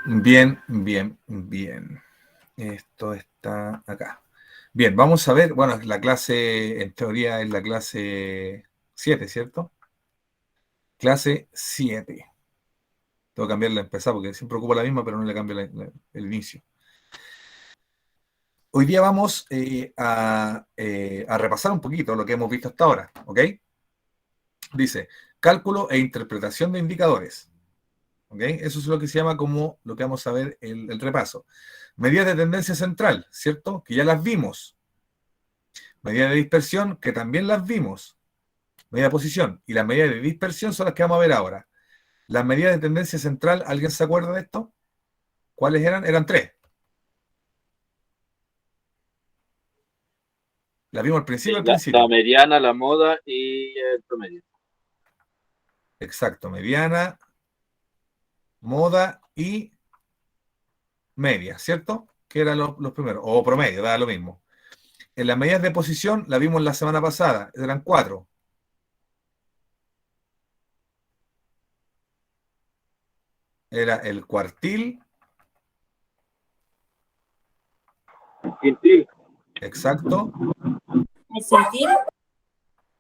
Bien, bien, bien. Esto está acá. Bien, vamos a ver, bueno, la clase, en teoría es la clase 7, ¿cierto? Clase 7. Tengo que cambiarla a empezar porque siempre ocupo la misma, pero no le cambio el inicio. Hoy día vamos a repasar un poquito lo que hemos visto hasta ahora, ¿ok? Dice, cálculo e interpretación de indicadores. ¿Ok? Eso es lo que se llama como lo que vamos a ver el repaso. Medidas de tendencia central, ¿cierto? Que ya las vimos. Medidas de dispersión, que también las vimos. Medida de posición. Y las medidas de dispersión son las que vamos a ver ahora. Las medidas de tendencia central, ¿alguien se acuerda de esto? ¿Cuáles eran? Eran tres. Las vimos al principio, al La principio. mediana, la moda y el promedio. Exacto. Mediana, moda y media, ¿cierto? Que eran los primeros. O promedio, da lo mismo. En las medidas de posición, la vimos la semana pasada. Eran cuatro. Era el cuartil, Quintil. exacto, ¿El sentir?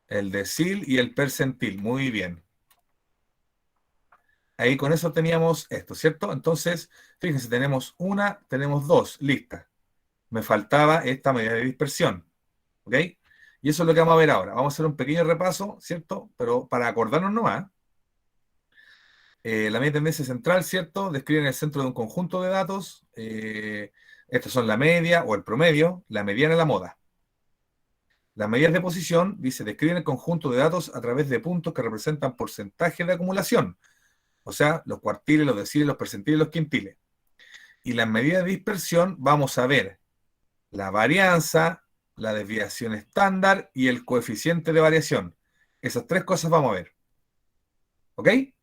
el decil y el percentil. Muy bien. Ahí con eso teníamos esto, ¿cierto? Entonces, fíjense, tenemos dos listas. Me faltaba esta medida de dispersión, ¿ok? Y eso es lo que vamos a ver ahora. Vamos a hacer un pequeño repaso, ¿cierto? Pero para acordarnos nomás, la media tendencia central, ¿cierto? Describe el centro de un conjunto de datos. Estos son la media o el promedio, la mediana y la moda. Las medidas de posición, dice, describen el conjunto de datos a través de puntos que representan porcentaje de acumulación. O sea, los cuartiles, los deciles, los percentiles, los quintiles. Y las medidas de dispersión, vamos a ver la varianza, la desviación estándar y el coeficiente de variación. Esas tres cosas vamos a ver. ¿Ok? Sí,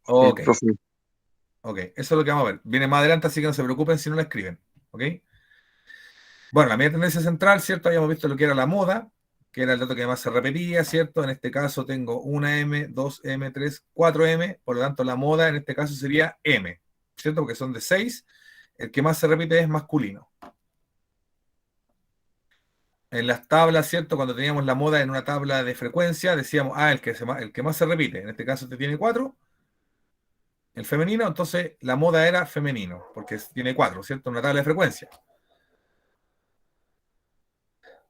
Ok. profe. Ok. Eso es lo que vamos a ver. Viene más adelante, así que no se preocupen si no la escriben. ¿Ok? Bueno, la media tendencia central, ¿cierto? Habíamos visto lo que era la moda, que era el dato que más se repetía, ¿cierto? En este caso tengo una M, 2M, 3, 4M, por lo tanto la moda en este caso sería M, ¿cierto? Porque son de 6, el que más se repite es masculino. En las tablas, ¿cierto? Cuando teníamos la moda en una tabla de frecuencia, decíamos, el que más se repite, en este caso este tiene 4, el femenino, entonces la moda era femenino, porque tiene 4, ¿cierto? Una tabla de frecuencia.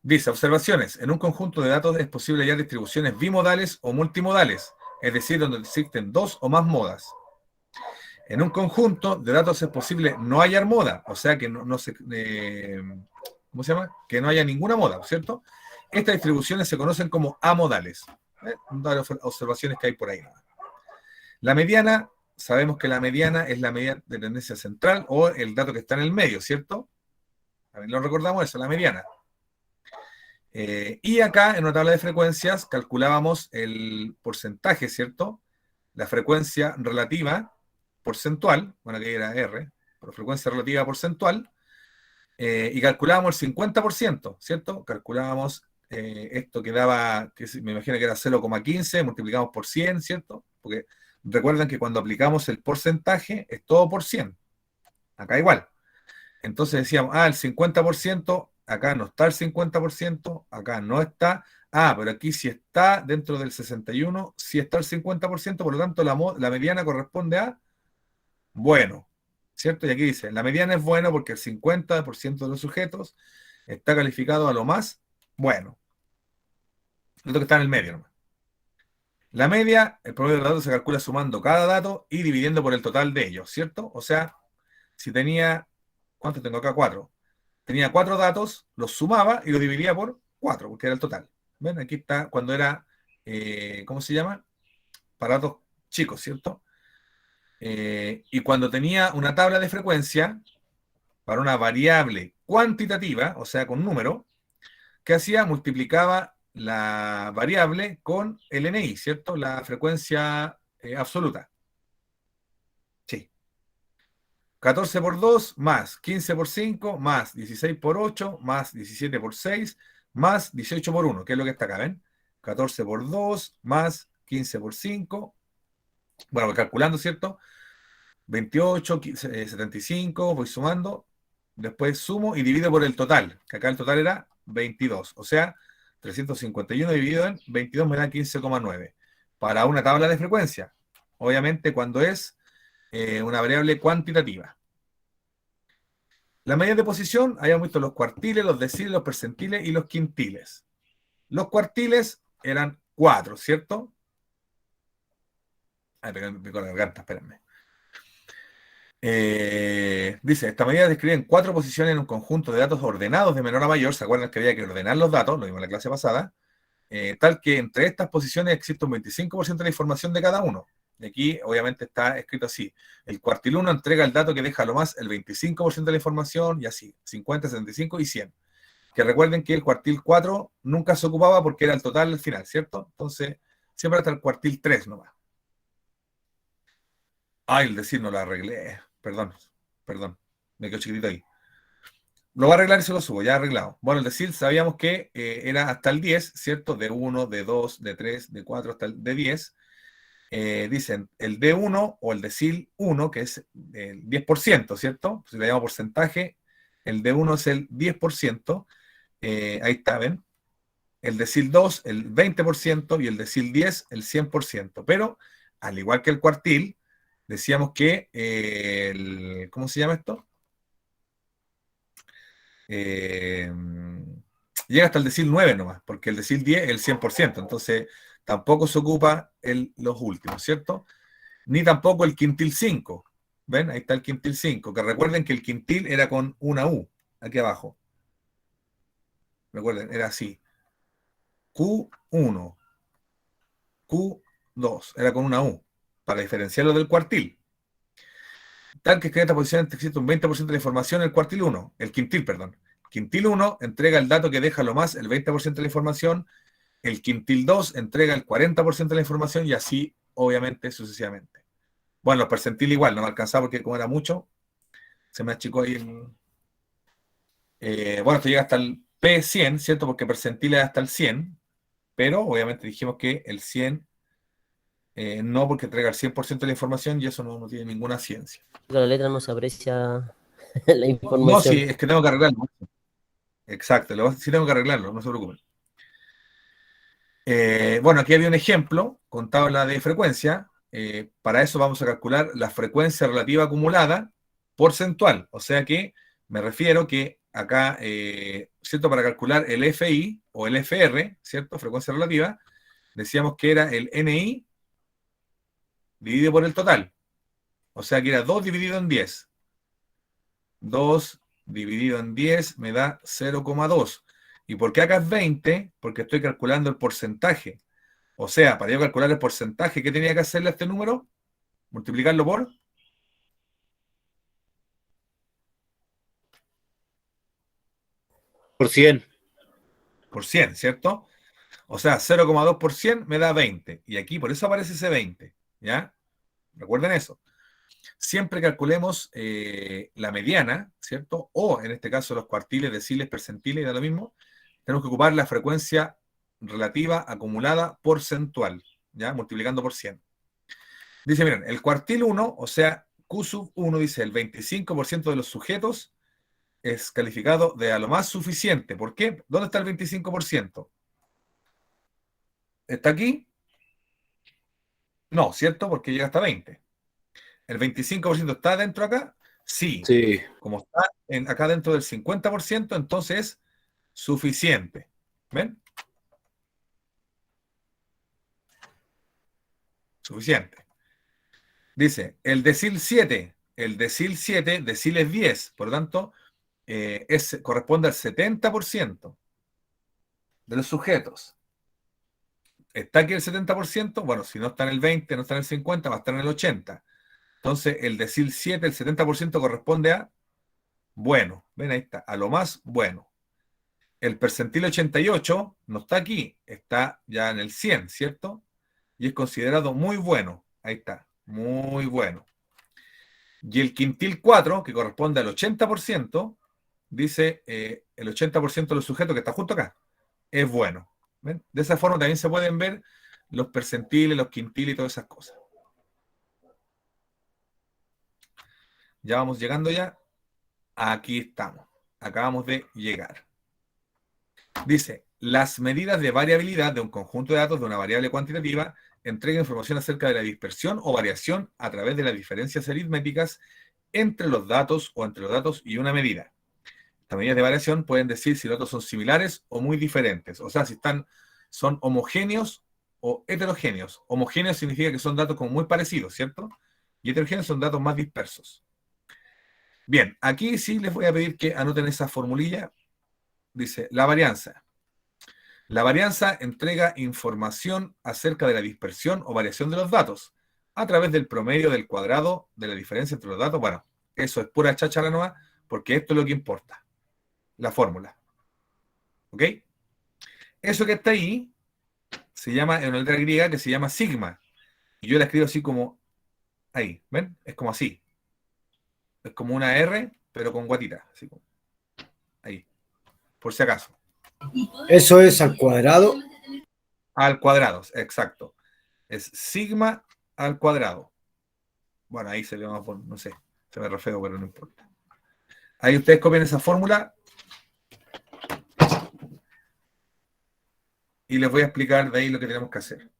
Dice, observaciones. En un conjunto de datos es posible hallar distribuciones bimodales o multimodales, es decir, donde existen dos o más modas. En un conjunto de datos es posible no hallar moda, o sea que no se... ¿cómo se llama? Que no haya ninguna moda, ¿cierto? Estas distribuciones se conocen como amodales. Las observaciones que hay por ahí. La mediana, sabemos que la mediana es la medida de tendencia central o el dato que está en el medio, ¿cierto? A ver, lo recordamos eso, la mediana. Y acá en una tabla de frecuencias calculábamos el porcentaje, ¿cierto? La frecuencia relativa porcentual, bueno, que era R, pero frecuencia relativa porcentual, y calculábamos el 50%, ¿cierto? Calculábamos esto que daba, que me imagino que era 0,15, multiplicamos por 100, ¿cierto? Porque recuerden que cuando aplicamos el porcentaje es todo por 100, acá igual. Entonces decíamos, el 50%, acá no está el 50%, acá no está. Pero aquí sí está dentro del 61, sí está el 50%, por lo tanto la mediana corresponde a bueno, ¿cierto? Y aquí dice, la mediana es bueno porque el 50% de los sujetos está calificado a lo más bueno. Lo que está en el medio nomás. La media, el promedio de los datos se calcula sumando cada dato y dividiendo por el total de ellos, ¿cierto? O sea, si tenía, ¿cuánto tengo acá? 4. Tenía 4 datos, los sumaba y los dividía por 4, porque era el total. ¿Ven? Aquí está cuando era, ¿cómo se llama? Para datos chicos, ¿cierto? Y cuando tenía una tabla de frecuencia para una variable cuantitativa, o sea, con número, ¿qué hacía? Multiplicaba la variable con el NI, ¿cierto? La frecuencia absoluta. Sí. 14 por 2 más 15 por 5 más 16 por 8 más 17 por 6 más 18 por 1, que es lo que está acá, ¿ven? 14 por 2 más 15 por 5 Bueno, calculando, ¿cierto? 28, 75, voy sumando, después sumo y divido por el total, que acá el total era 22, o sea, 351 dividido en 22 me da 15,9. Para una tabla de frecuencia, obviamente cuando es una variable cuantitativa. Las medidas de posición, habíamos visto los cuartiles, los deciles, los percentiles y los quintiles. Los cuartiles eran 4, ¿cierto? Ay, me pico la garganta, espérenme. Dice, esta medida describe en 4 posiciones en un conjunto de datos ordenados de menor a mayor, ¿se acuerdan que había que ordenar los datos? Lo vimos en la clase pasada, tal que entre estas posiciones existe un 25% de la información de cada uno. Y aquí obviamente está escrito así, el cuartil 1 entrega el dato que deja lo más el 25% de la información y así, 50, 75 y 100. Que recuerden que el cuartil 4 nunca se ocupaba porque era el total al final, ¿cierto? Entonces, siempre hasta el cuartil 3 nomás. Ay, el decir no lo arreglé. Perdón. Me quedo chiquitito ahí. Lo voy a arreglar y se lo subo, ya arreglado. Bueno, el decir sabíamos que era hasta el 10, ¿cierto? De 1, de 2, de 3, de 4 hasta el de 10. Dicen el D1 o el decil 1, que es el 10%, ¿cierto? Si le llamamos porcentaje, el D1 es el 10%. Ahí está, ¿ven? El decil 2, el 20%, y el decil 10, el 100%. Pero, al igual que el cuartil, decíamos que ¿cómo se llama esto? Eh, Llega hasta el decil 9 nomás, porque el decil 10 es el 100%, entonces tampoco se ocupa los últimos, ¿cierto? Ni tampoco el quintil 5. ¿Ven? Ahí está el quintil 5, que recuerden que el quintil era con una U, aquí abajo. Recuerden, era así. Q1, Q2, era con una U, para diferenciarlo del cuartil. Tal que en esta posición existe un 20% de la información en el cuartil 1, el quintil, perdón. Quintil 1 entrega el dato que deja lo más el 20% de la información, el quintil 2 entrega el 40% de la información y así, obviamente, sucesivamente. Bueno, los percentiles igual, no me alcanzaba porque como era mucho, se me achicó ahí bueno, esto llega hasta el P100, ¿cierto? Porque percentiles es hasta el 100, pero obviamente dijimos que el 100 no, porque entrega el 100% de la información y eso no tiene ninguna ciencia. Con la letra no se aprecia la No, sí, información. es que tengo que arreglarlo. Exacto, sí tengo que arreglarlo, no se preocupen. Bueno, aquí había un ejemplo con tabla de frecuencia. Para eso vamos a calcular la frecuencia relativa acumulada porcentual. O sea que me refiero que acá, ¿cierto? Para calcular el FI o el FR, ¿cierto? Frecuencia relativa, decíamos que era el NI dividido por el total. O sea que era 2 dividido en 10. 2 dividido en 10 me da 0,2. ¿Y por qué acá es 20? Porque estoy calculando el porcentaje. O sea, para yo calcular el porcentaje, ¿qué tenía que hacerle a este número? Multiplicarlo Por 100. por 100, ¿cierto? O sea, 0,2 por 100 me da 20. Y aquí por eso aparece ese 20. ¿Ya? Recuerden eso. Siempre calculemos la mediana, ¿cierto? O en este caso los cuartiles, deciles, percentiles, da lo mismo. Tenemos que ocupar la frecuencia relativa acumulada porcentual, ¿ya? Multiplicando por 100. Dice, miren, el cuartil 1, o sea, Q sub 1, dice el 25% de los sujetos es calificado de a lo más suficiente. ¿Por qué? ¿Dónde está el 25%? ¿Está aquí? No, ¿cierto? Porque llega hasta 20. ¿El 25% está dentro acá? Sí. Sí. Como está acá dentro del 50%, entonces es suficiente. ¿Ven? Suficiente. Dice, el decil 7. El decil 7, decil es 10. Por lo tanto, corresponde al 70% de los sujetos. ¿Está aquí el 70%? Bueno, si no está en el 20, no está en el 50, va a estar en el 80. Entonces, el decil 7, el 70% corresponde a bueno. Ven, ahí está, a lo más bueno. El percentil 88 no está aquí, está ya en el 100, ¿cierto? Y es considerado muy bueno. Ahí está, muy bueno. Y el quintil 4, que corresponde al 80%, dice el 80% de los sujetos que está justo acá, es bueno. ¿Ven? De esa forma también se pueden ver los percentiles, los quintiles y todas esas cosas. Ya vamos llegando ya. Aquí estamos. Acabamos de llegar. Dice, las medidas de variabilidad de un conjunto de datos de una variable cuantitativa entregan información acerca de la dispersión o variación a través de las diferencias aritméticas entre los datos o entre los datos y una medida. Estas medidas de variación pueden decir si los datos son similares o muy diferentes. O sea, si son homogéneos o heterogéneos. Homogéneos significa que son datos como muy parecidos, ¿cierto? Y heterogéneos son datos más dispersos. Bien, aquí sí les voy a pedir que anoten esa formulilla. Dice, la varianza. La varianza entrega información acerca de la dispersión o variación de los datos a través del promedio del cuadrado de la diferencia entre los datos. Bueno, eso es pura cháchara nomás, porque esto es lo que importa. La fórmula. ¿Ok? Eso que está ahí se llama, en una letra griega que se llama sigma. Y yo la escribo así como ahí. ¿Ven? Es como así. Es como una R, pero con guatita. Así como ahí. Por si acaso. Eso es al cuadrado. Al cuadrado, exacto. Es sigma al cuadrado. Bueno, ahí se le va a poner, no sé, se me re feo, pero no importa. Ahí ustedes copian esa fórmula y les voy a explicar de ahí lo que tenemos que hacer.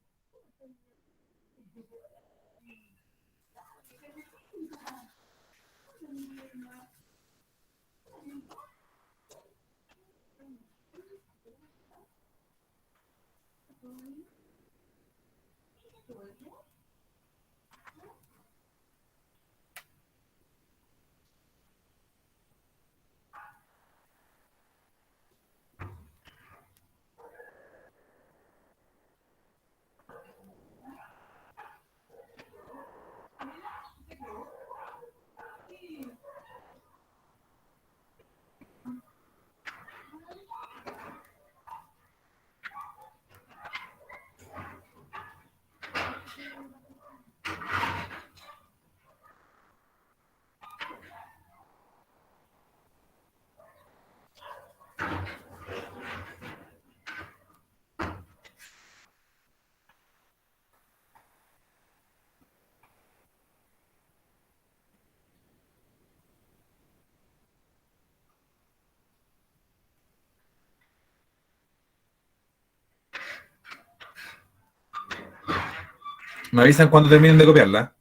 Me avisan cuando terminen de copiarla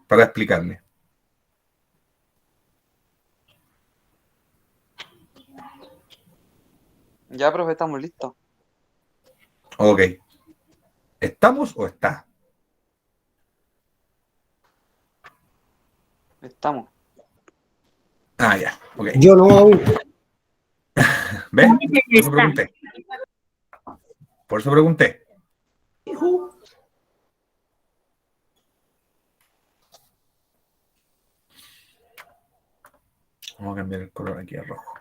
para explicarle. Ya, profe, estamos listos. Ok. ¿Estamos o está? Estamos. Ah, ya. Ok. Yo no aún. ¿Ves? Por eso pregunté. Por eso pregunté. Vamos a cambiar el color aquí a rojo.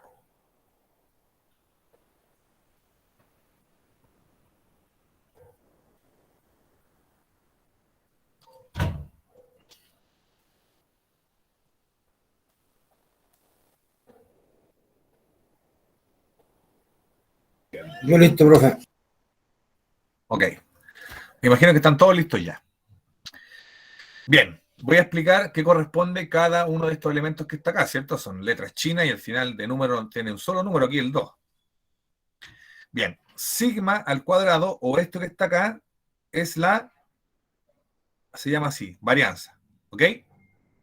Yo listo, profe. Ok. Me imagino que están todos listos ya. Bien. Voy a explicar qué corresponde cada uno de estos elementos que está acá, ¿cierto? Son letras chinas y el final de número tiene un solo número aquí, el 2. Bien. Sigma al cuadrado, o esto que está acá, es se llama así, varianza. ¿Ok?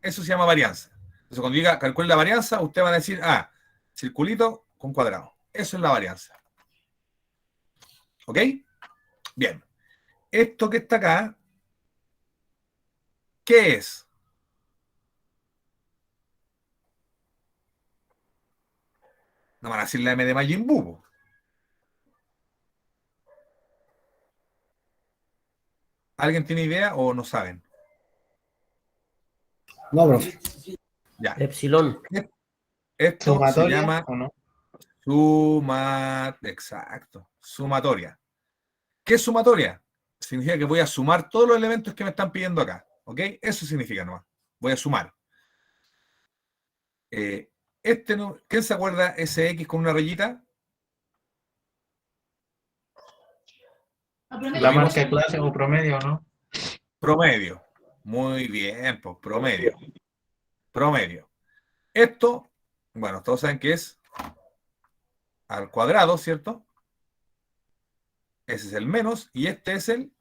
Eso se llama varianza. Entonces, cuando diga calcule la varianza, ustedes van a decir, circulito con cuadrado. Eso es la varianza. ¿Ok? Bien. Esto que está acá, ¿qué es? No van a decir la M de Majin Buu. ¿Alguien tiene idea o no saben? No, profe. Ya. Epsilon. Esto se ¿Sumatoria llama o no? Exacto. Sumatoria. ¿Qué es sumatoria? Significa que voy a sumar todos los elementos que me están pidiendo acá. ¿Ok? Eso significa nomás. Voy a sumar. ¿Quién se acuerda ese X con una rayita? La marca de clase o promedio, ¿no? Promedio. Muy bien, pues promedio. promedio. Esto, bueno, todos saben que es al cuadrado, ¿cierto? Ese es el menos, y este es el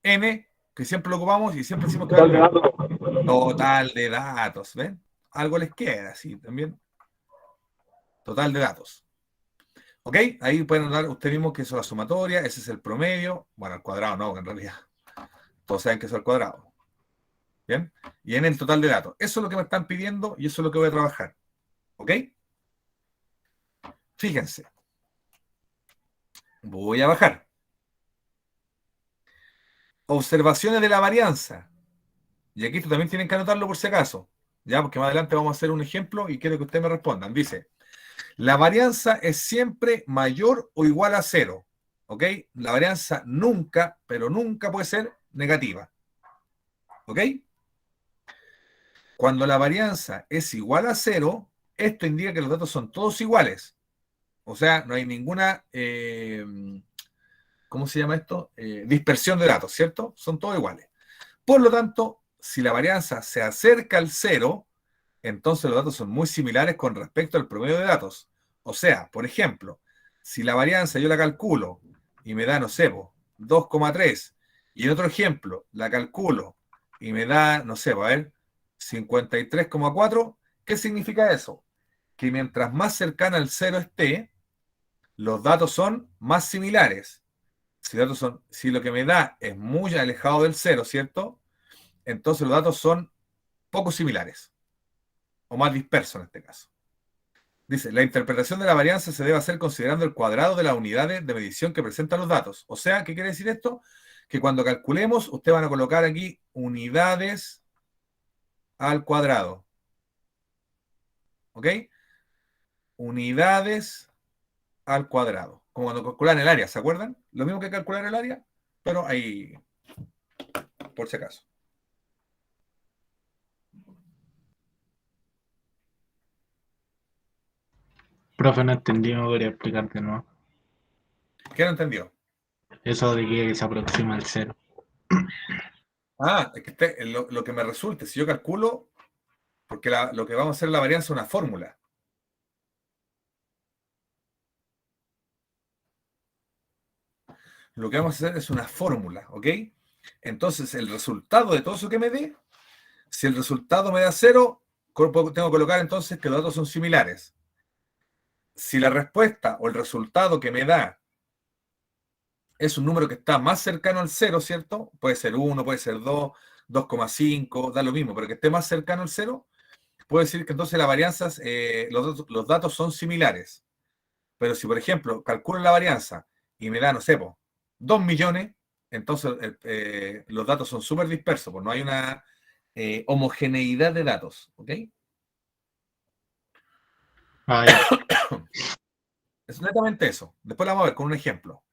n, que siempre lo ocupamos y siempre decimos que Total de va datos. total de datos, ¿ven? Algo les queda, sí, también. Total de datos. ¿Ok? Ahí pueden dar ustedes mismos que eso es la sumatoria, ese es el promedio. Bueno, al cuadrado no, en realidad. Todos saben que eso es al cuadrado. ¿Bien? Y en el total de datos. Eso es lo que me están pidiendo y eso es lo que voy a trabajar. ¿Ok? Fíjense. Voy a bajar. Observaciones de la varianza. Y aquí también tienen que anotarlo por si acaso. Ya, porque más adelante vamos a hacer un ejemplo y quiero que ustedes me respondan. Dice, la varianza es siempre mayor o igual a cero. ¿Ok? La varianza nunca, pero nunca puede ser negativa. ¿Ok? Cuando la varianza es igual a cero, esto indica que los datos son todos iguales. O sea, no hay ninguna, ¿cómo se llama esto? Dispersión de datos, ¿cierto? Son todos iguales. Por lo tanto, si la varianza se acerca al cero, entonces los datos son muy similares con respecto al promedio de datos. O sea, por ejemplo, si la varianza yo la calculo y me da, no sé, 2,3, y en otro ejemplo la calculo y me da, no sé, a ver, 53,4, ¿qué significa eso? Que mientras más cercana al cero esté, los datos son más similares. Si lo que me da es muy alejado del cero, ¿cierto? Entonces los datos son poco similares, o más dispersos en este caso. Dice, la interpretación de la varianza se debe hacer considerando el cuadrado de las unidades de medición que presentan los datos. O sea, ¿qué quiere decir esto? Que cuando calculemos, ustedes van a colocar aquí unidades al cuadrado. ¿Ok? Unidades al cuadrado. Como cuando calculan el área, ¿se acuerdan? Lo mismo que calcular el área, pero ahí, por si acaso. Profe, no entendí, me podría explicar de nuevo. ¿Qué no entendió? Eso de que se aproxima al cero. Ah, es que lo que me resulte, si yo calculo, porque lo que vamos a hacer en la varianza es una fórmula. Lo que vamos a hacer es una fórmula, ¿ok? Entonces, el resultado de todo eso que me dé, si el resultado me da cero, tengo que colocar entonces que los datos son similares. Si la respuesta o el resultado que me da es un número que está más cercano al cero, ¿cierto? Puede ser 1, puede ser 2, 2,5, da lo mismo, pero que esté más cercano al cero, puedo decir que entonces las varianzas, los datos son similares. Pero si, por ejemplo, calculo la varianza y me da, no sé, 2 millones, entonces los datos son súper dispersos, pues no hay una homogeneidad de datos, ¿ok? Ah, ya. Es netamente eso. Después la vamos a ver con un ejemplo.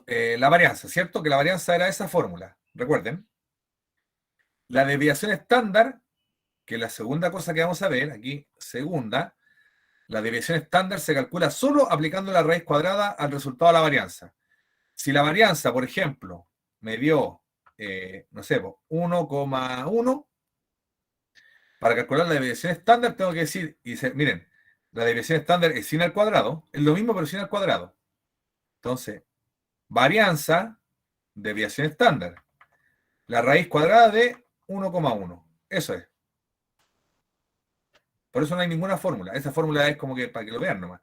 La varianza, ¿cierto? Que la varianza era esa fórmula. Recuerden. La desviación estándar, que es la segunda cosa que vamos a ver, aquí, segunda, la desviación estándar se calcula solo aplicando la raíz cuadrada al resultado de la varianza. Si la varianza, por ejemplo, me dio, no sé, 1,1, para calcular la desviación estándar tengo que decir, y dice, miren, la desviación estándar es sin al cuadrado, es lo mismo pero sin al cuadrado. Entonces, varianza, desviación estándar, la raíz cuadrada de 1,1. Eso es. Por eso no hay ninguna fórmula. Esa fórmula es como que para que lo vean nomás.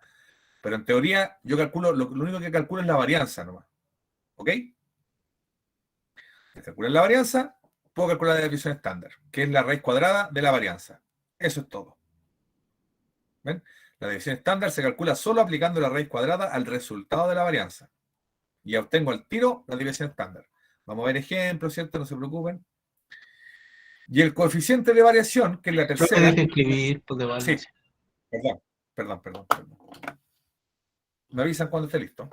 Pero en teoría, yo calculo, lo único que calculo es la varianza nomás. ¿Ok? Si calculo la varianza, puedo calcular la desviación estándar, que es la raíz cuadrada de la varianza. Eso es todo. ¿Ven? La desviación estándar se calcula solo aplicando la raíz cuadrada al resultado de la varianza. Y obtengo al tiro la desviación estándar. Vamos a ver ejemplos, ¿cierto? No se preocupen. Y el coeficiente de variación, que es la Profe, tercera. deje escribir, pues de Sí, balance. perdón. Me avisan cuando esté listo.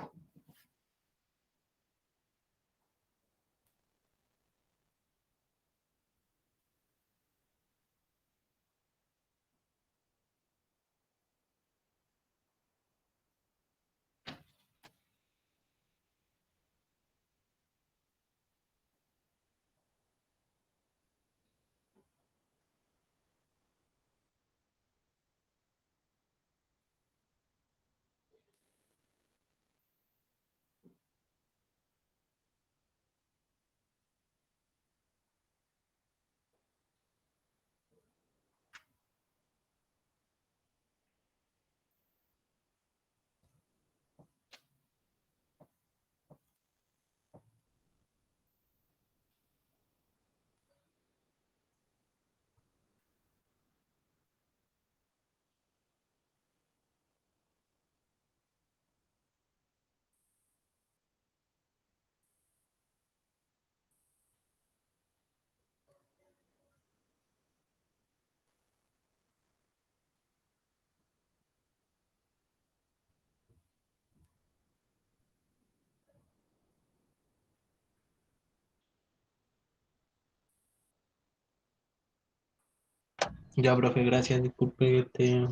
Ya, profe, gracias. Disculpe que te...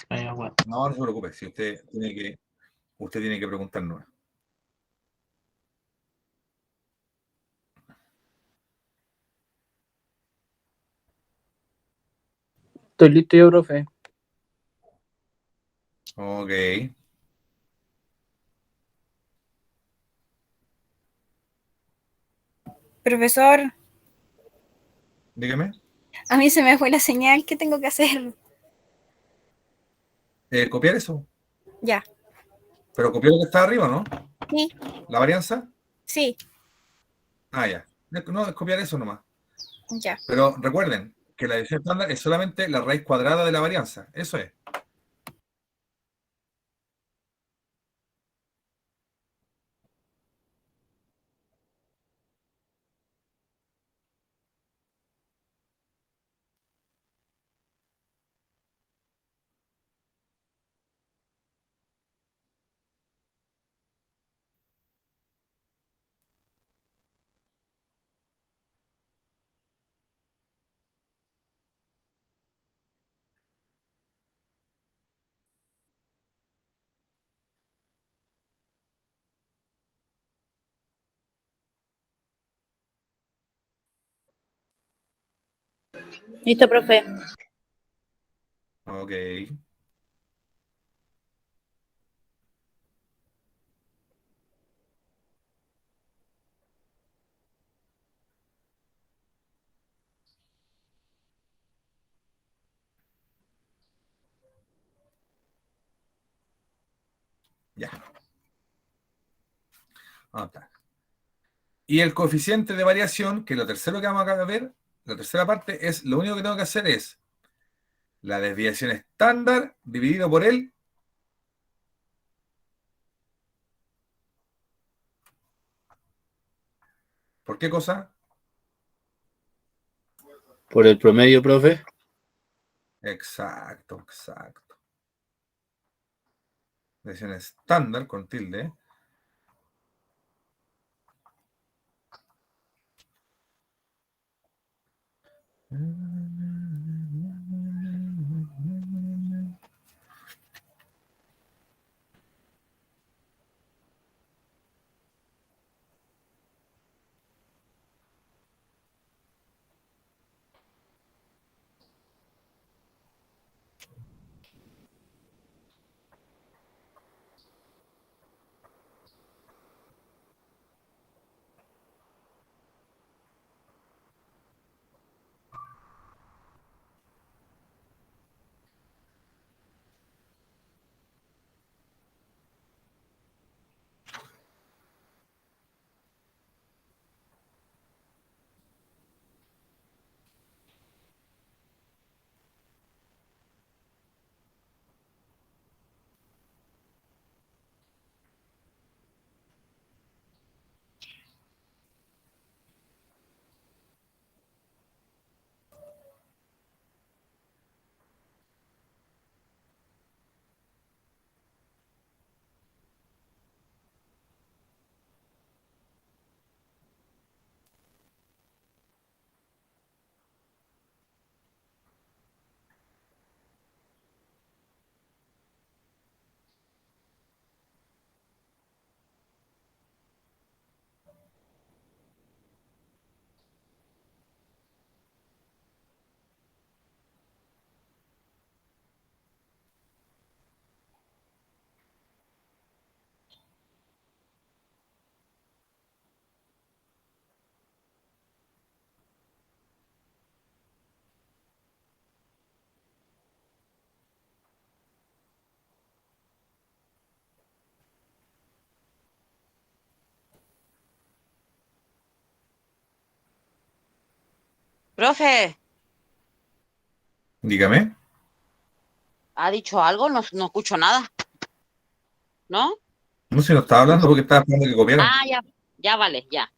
Ay, agua. No, no se preocupe, si usted tiene que preguntarnos. Estoy listo yo, profe. Ok. Profesor, Dígame. a mí se me fue la señal. ¿Qué tengo que hacer? Copiar eso. Ya. Pero copiar lo que está arriba, ¿no? Sí, La varianza. sí, Ah, ya. No, es copiar eso nomás. ya. Pero recuerden que la división estándar es solamente la raíz cuadrada de la varianza. Eso es. Listo, profe. Ok. Ya. Ah, está. Y el coeficiente de variación, que es lo tercero que vamos a ver, la tercera parte, es lo único que tengo que hacer es la desviación estándar dividido por el. ¿Por qué cosa? Por el promedio, profe. Exacto, exacto. Desviación estándar con tilde. Profe, Dígame. ¿ha dicho algo? No, no escucho nada. ¿No? No sé si no estaba hablando porque estaba esperando que copiara. Ah, ya, ya vale, ya.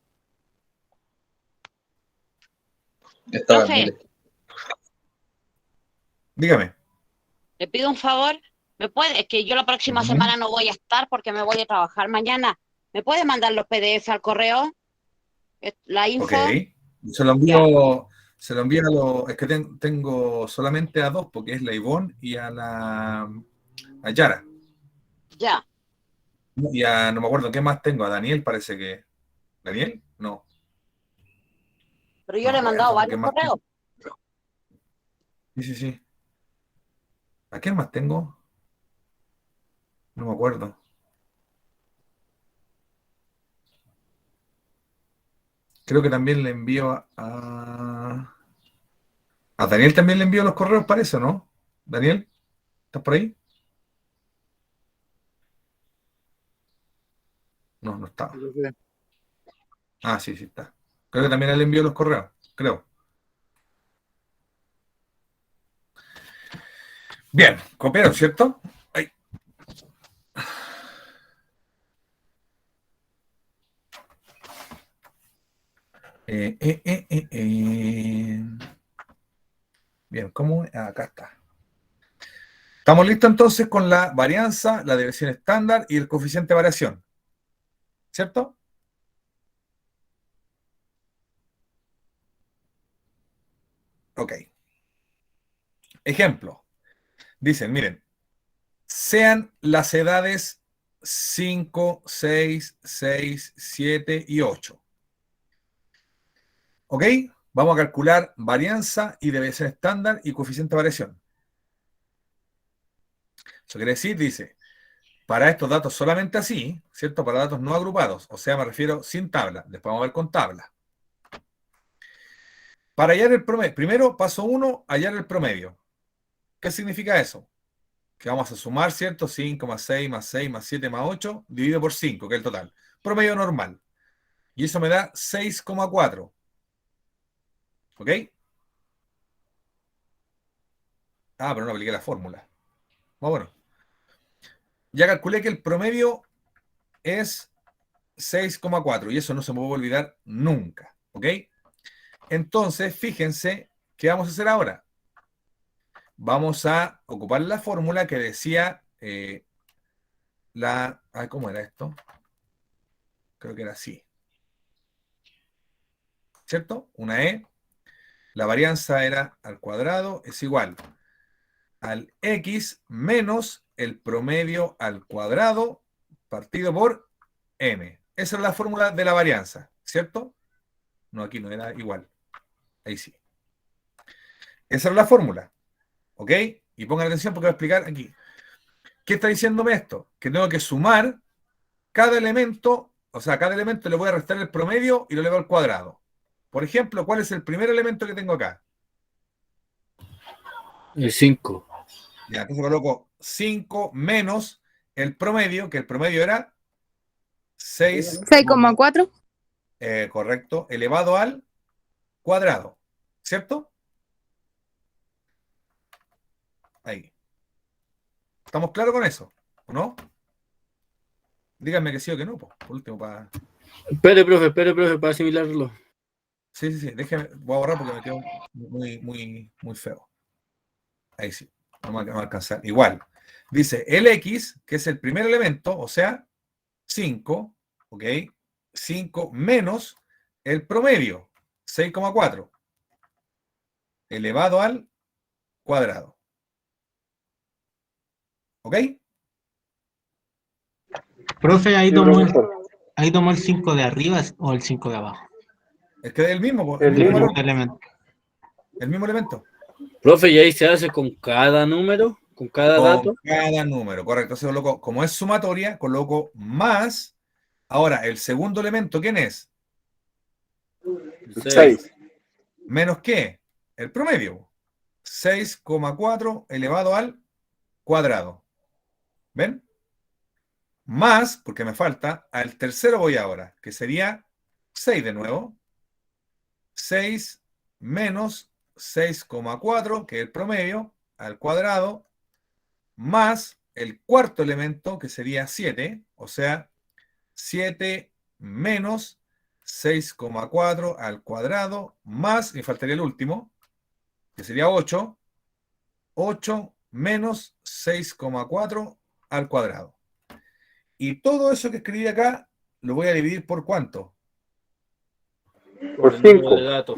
Estaba en Profe, mute. Dígame. le pido un favor. ¿Me puede? Es que yo la próxima Ujú. semana no voy a estar porque me voy a trabajar mañana. ¿Me puede mandar los PDF al correo? La Ok. info. Se lo Ya. envío, Se lo envío a los... Es que tengo solamente a dos, porque es la Ivonne y a Yara. Ya. Y no me acuerdo qué más tengo. A Daniel parece que... ¿Daniel? No. Pero yo No le he me mandado acuerdo qué varios más correos. tengo. Sí, sí, sí. ¿A quién más tengo? No me acuerdo. Creo que también le envío a Daniel también le envío los correos, parece, ¿no? Daniel, ¿estás por ahí? No, no está. Ah, sí, sí está. Creo que también le envío los correos, creo. Bien, copiaron, ¿cierto? Ahí. Bien, ¿cómo? Acá está. Estamos listos entonces con la varianza, la desviación estándar y el coeficiente de variación. ¿Cierto? Ok. Ejemplo. Dicen, miren, sean las edades 5, 6, 6, 7 y 8. ¿Ok? Vamos a calcular varianza y desviación estándar y coeficiente de variación. Eso quiere decir, dice, para estos datos solamente así, ¿cierto? Para datos no agrupados, o sea, me refiero sin tabla. Después vamos a ver con tabla. Para hallar el promedio, primero, paso 1, hallar el promedio. ¿Qué significa eso? Que vamos a sumar, ¿cierto? 5 más 6 más 6 más 7 más 8, dividido por 5, que es el total. Promedio normal. Y eso me da 6,4. ¿Ok? Ah, pero no apliqué la fórmula. Bueno. Ya calculé que el promedio es 6,4 y eso no se me puede olvidar nunca. ¿Ok? Entonces, fíjense, ¿qué vamos a hacer ahora? Vamos a ocupar la fórmula que decía ¿cómo era esto? Creo que era así. ¿Cierto? Una E. La varianza era al cuadrado es igual al X menos el promedio al cuadrado partido por N. Esa es la fórmula de la varianza, ¿cierto? No, aquí no era igual. Ahí sí. Esa es la fórmula. ¿Ok? Y pongan atención porque voy a explicar aquí. ¿Qué está diciéndome esto? Que tengo que sumar cada elemento, o sea, cada elemento le voy a restar el promedio y lo elevo al cuadrado. Por ejemplo, ¿cuál es el primer elemento que tengo acá? El 5. Ya, entonces coloco 5 menos el promedio, que el promedio era 6, 6,4. correcto, elevado al cuadrado, ¿cierto? Ahí. ¿Estamos claros con eso? ¿O no? Díganme que sí o que no, por último, para... Espere, profe, para asimilarlo. Sí, sí, sí, déjeme, voy a borrar porque me quedó muy, muy, muy feo. Ahí sí, no me va a alcanzar. Igual, dice el X, que es el primer elemento, o sea, 5, ¿ok? 5 menos el promedio, 6,4, elevado al cuadrado. ¿Ok? Profe, ahí Sí, tomó profesor. el 5 de arriba o el 5 de abajo. Es que es el mismo, El mismo. valor, Elemento. el mismo elemento. Profe, ¿y ahí se hace con cada número? ¿Con cada Con dato? cada número, correcto. Entonces coloco, como es sumatoria, coloco más. Ahora, el segundo elemento, ¿quién es? 6. ¿Menos qué? El promedio. 6,4 elevado al cuadrado. ¿Ven? Más, porque me falta, al tercero voy ahora, que sería 6 de nuevo. 6 menos 6,4, que es el promedio, al cuadrado, más el cuarto elemento, que sería 7, o sea, 7 menos 6,4 al cuadrado, más, me faltaría el último, que sería 8, 8 menos 6,4 al cuadrado. Y todo eso que escribí acá, lo voy a dividir por ¿cuánto? Por El número 5. de datos.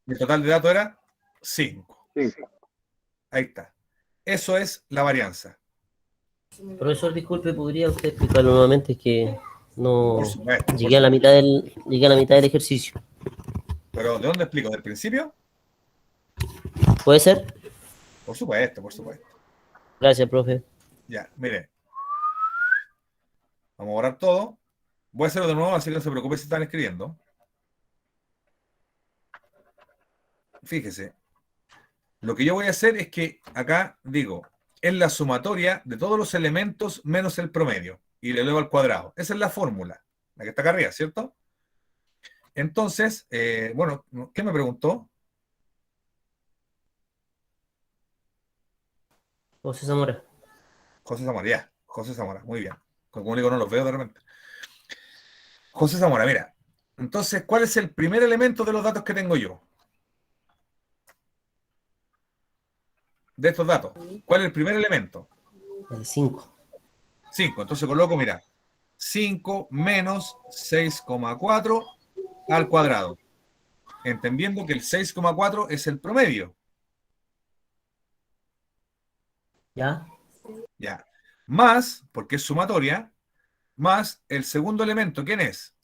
El total de datos era 5. Ahí está. Eso es la varianza. Profesor, disculpe, ¿podría usted explicarlo nuevamente? Es que no Por supuesto. llegué a la mitad del ejercicio. Pero ¿de dónde explico? ¿Del principio? ¿Puede ser? Por supuesto, por supuesto. Gracias, profe. Ya, mire. Vamos a borrar todo. Voy a hacerlo de nuevo, así que no se preocupe si están escribiendo. Fíjese. Lo que yo voy a hacer es que acá digo, es la sumatoria de todos los elementos menos el promedio. Y le elevo al cuadrado. Esa es la fórmula. La que está acá arriba, ¿cierto? Entonces, bueno, ¿qué me preguntó? José Zamora. José Zamora, ya. José Zamora, muy bien. Como digo, no los veo de repente. José Zamora, mira. Entonces, ¿cuál es el primer elemento de los datos que tengo yo? De estos datos. ¿Cuál es el primer elemento? El 5. 5. Entonces coloco, mira, 5 menos 6,4 al cuadrado. Entendiendo que el 6,4 es el promedio. ¿Ya? Ya. Más, porque es sumatoria, más el segundo elemento. ¿Quién es?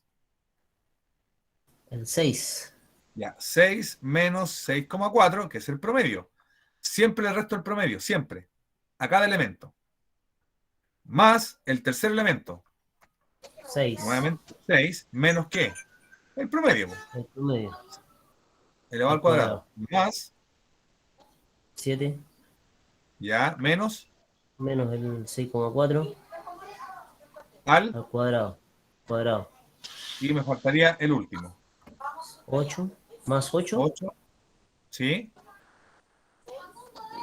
El 6. Ya. 6 menos 6,4, que es el promedio. Siempre el resto del promedio, siempre. A cada elemento. Más el tercer elemento. 6. Nuevamente 6 menos ¿qué? El promedio. El promedio. Elevado al cuadrado. Más, 7. ya, menos Menos el 6,4 al, al cuadrado. Cuadrado. y me faltaría el último. 8. Más 8. 8, ¿sí?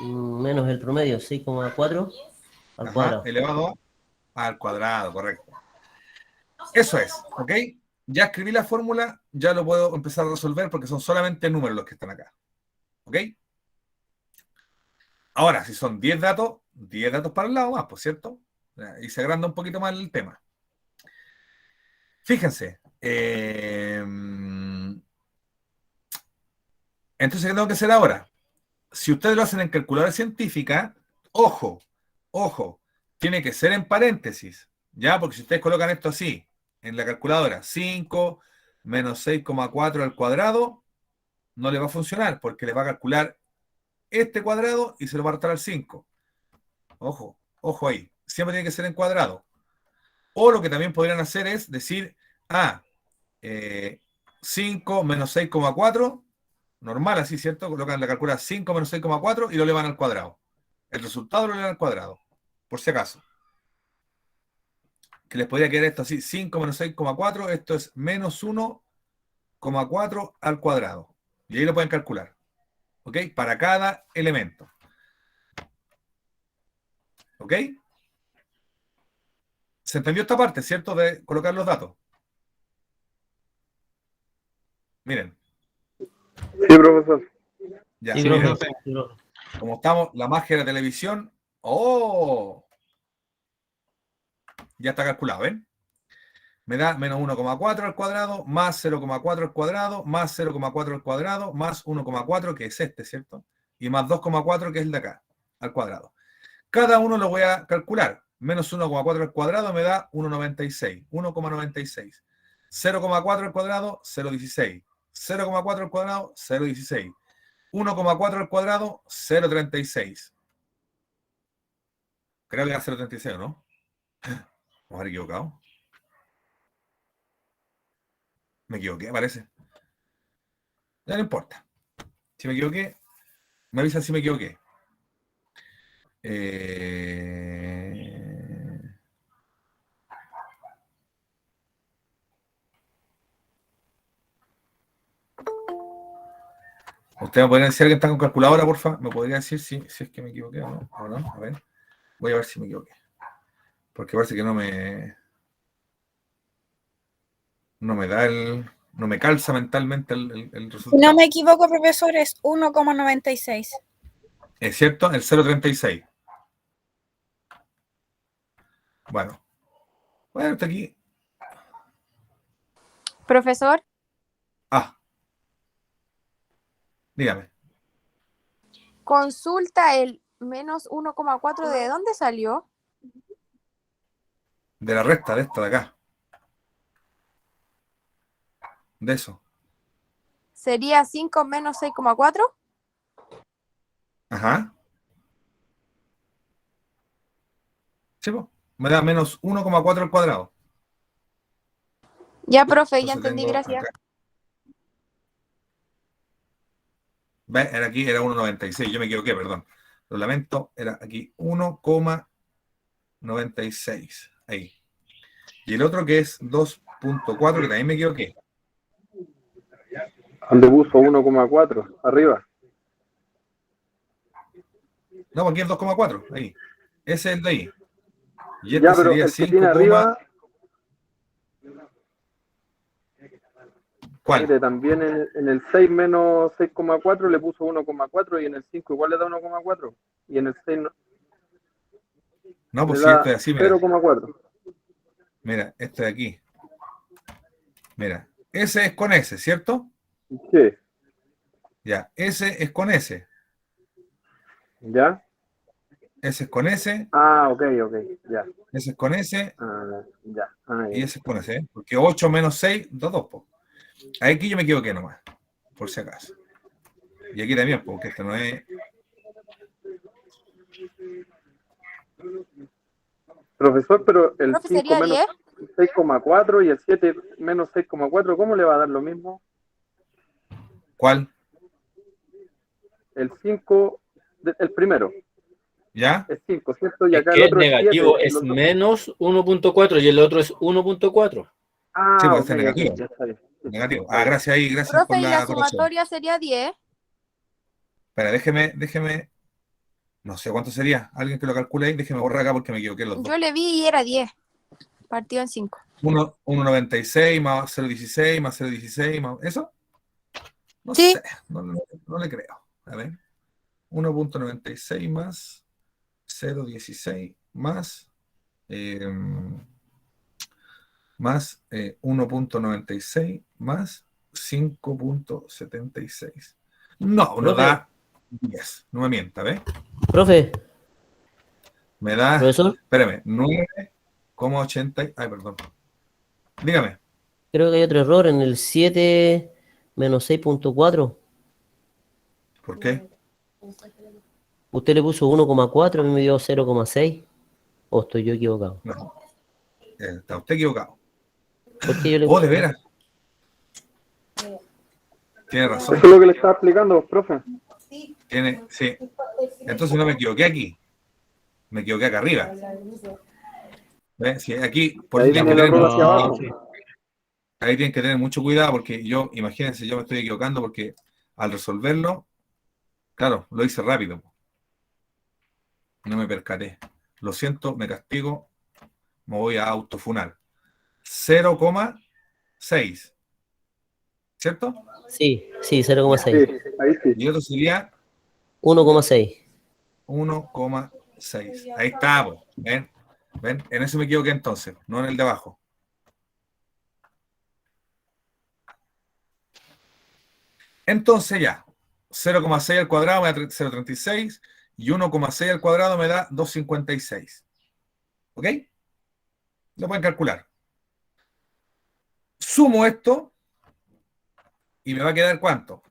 Menos el promedio, 6,4 al Ajá, cuadrado. elevado al cuadrado, correcto. Eso es, ¿ok? Ya escribí la fórmula, ya lo puedo empezar a resolver porque son solamente números los que están acá. ¿Ok? Ahora, si son 10 datos para el lado más, por cierto. Y se agranda un poquito más el tema. Fíjense. Entonces, ¿qué tengo que hacer ahora? Si ustedes lo hacen en calculadora científica, ojo, tiene que ser en paréntesis, ¿ya? Porque si ustedes colocan esto así, en la calculadora, 5 menos 6,4 al cuadrado, no le va a funcionar, porque le va a calcular este cuadrado y se lo va a restar al 5. Ojo ahí, siempre tiene que ser en cuadrado. O lo que también podrían hacer es decir, 5 menos 6,4, normal así, ¿cierto? Colocan la calculadora 5 menos 6,4 y lo elevan al cuadrado. El resultado lo elevan al cuadrado, por si acaso. Que les podría quedar esto así, 5 menos 6,4, esto es menos 1,4 al cuadrado. Y ahí lo pueden calcular. ¿Ok? Para cada elemento. ¿Ok? ¿Se entendió esta parte, cierto? De colocar los datos. Miren. Sí, profesor. Ya, Sí, miren. profe. Sí, profe. Como estamos, la magia de la televisión. ¡Oh! Ya está calculado, ¿ven? Me da menos 1,4 al cuadrado, más 0,4 al cuadrado, más 0,4 al cuadrado, más 1,4, que es este, ¿cierto? Y más 2,4, que es el de acá, al cuadrado. Cada uno lo voy a calcular. Menos 1,4 al cuadrado me da 1,96. 1,96. 0,4 al cuadrado, 0,16. 0,4 al cuadrado, 0,16. 1,4 al cuadrado, 0,36. Creo que era 0,36, ¿no? Vamos a haber equivocado. Me equivoqué, parece. Ya no importa. Si me equivoqué, me avisan si me equivoqué. ¿Usted me podría decir si alguien está con calculadora, porfa? ¿Me podría decir si es que me equivoqué o no? ¿O no? A ver. Voy a ver si me equivoqué. Porque parece que no me da el. No me calza mentalmente el Si resultado. no me equivoco, profesor, es 1,96. ¿Es cierto? El 0,36. Bueno. Bueno, hasta aquí. Profesor, Ah, Dígame. Consulta el menos 1,4. ¿De dónde salió? De la recta, de esta de acá. De eso. ¿Sería 5 menos 6,4? Ajá. Sí, po. Me da menos 1,4 al cuadrado. Ya, profe, ya Entonces entendí, tengo gracias. acá. ¿Ve? Era aquí, era 1,96. Yo me equivoqué, perdón. Lo lamento, era aquí 1,96. Ahí. Y el otro que es 2,4, que también me equivoqué. Donde puso 1,4 arriba. No, aquí es 2,4. Ahí. Ese es el de ahí. Y este Ya, pero sería el que 5, tiene arriba, ¿cuál? mire, también en el 6 menos 6,4 le puso 1,4 y en el 5 igual le da 1,4. Y en el 6 No, le pues si da esto es así, mira. 0,4. Mira, este de aquí. Mira, ese es con S, ¿cierto? Sí, Ya, ese es con S. ¿ya? Ese es con S, Ah, ok, ya. ese es con S Ya. Ah, y ya. ese es con S, ¿eh? Porque 8 menos 6, 2, po. Aquí yo me equivoqué nomás, por si acaso. Y aquí también, porque esto no es... Profesor, pero el Profe, 5 ¿sería menos 10? 6,4 y el 7 menos 6,4, ¿cómo le va a dar lo mismo? ¿Cuál? El 5, el primero, ¿Ya? es 5, ¿cierto? Y Es acá que el el otro es 7. negativo es menos 1.4 y el otro es 1.4. Sí, Ah, pues ok, este es negativo. ya está bien. Negativo. Está Ah, bien. gracias ahí, gracias por Profe, ¿y la la corrección. sumatoria sería 10? Espera, déjeme... No sé cuánto sería. Alguien que lo calcule ahí, déjeme borrar acá porque me equivoqué los dos. Yo le vi y era 10. Partido en 5. 1,96 más 0,16 más 0,16 más... ¿Eso? No Sí. sé, no le creo. A ver. 1,96 más 0,16 más 1,96 más 5,76. No, nos Profe. da 10. No me mienta, ¿ves? Profe, Me da, profesor, espérame, 9,80. Ay, perdón. Dígame. creo que hay otro error en el 7 menos 6.4. ¿Por qué? Usted le puso 1,4, a mí me dio 0,6. ¿O estoy yo equivocado? No. Está usted equivocado. ¿Por qué yo le Oh, de puse? veras. Tiene razón. Eso es lo que le estaba explicando, profe. Sí. Entonces no me equivoqué aquí. Me equivoqué acá arriba. ¿Ves? Sí, aquí, por Ahí eso tienen viene que el tener error hacia abajo. ahí tienen que tener mucho cuidado porque yo, imagínense, yo me estoy equivocando porque al resolverlo, claro, lo hice rápido. No me percaté. Lo siento, me castigo, me voy a autofunar. 0,6. ¿Cierto? Sí, 0,6. Sí, ahí sí. Y otro sería 1,6. 1,6. Ahí está, po. ¿Ven? ¿Ven? En eso me equivoqué entonces, no en el de abajo. Entonces ya, 0,6 al cuadrado me da 0,36 y 1,6 al cuadrado me da 2,56. ¿Ok? Lo pueden calcular. Sumo esto y me va a quedar ¿cuánto?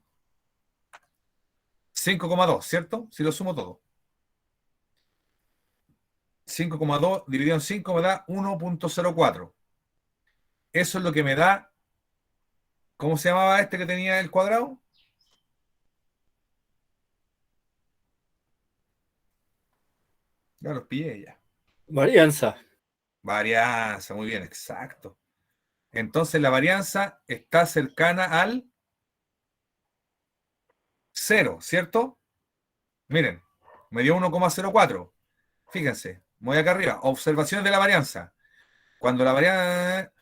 5,2, ¿cierto? Si lo sumo todo. 5,2 dividido en 5 me da 1,04. Eso es lo que me da. ¿Cómo se llamaba este que tenía el cuadrado? Ya los pillé ya. Varianza. Varianza, muy bien, exacto. Entonces la varianza está cercana al 0, ¿cierto? Miren, me dio 1,04. Fíjense, voy acá arriba. Observaciones de la varianza. Cuando la varianza,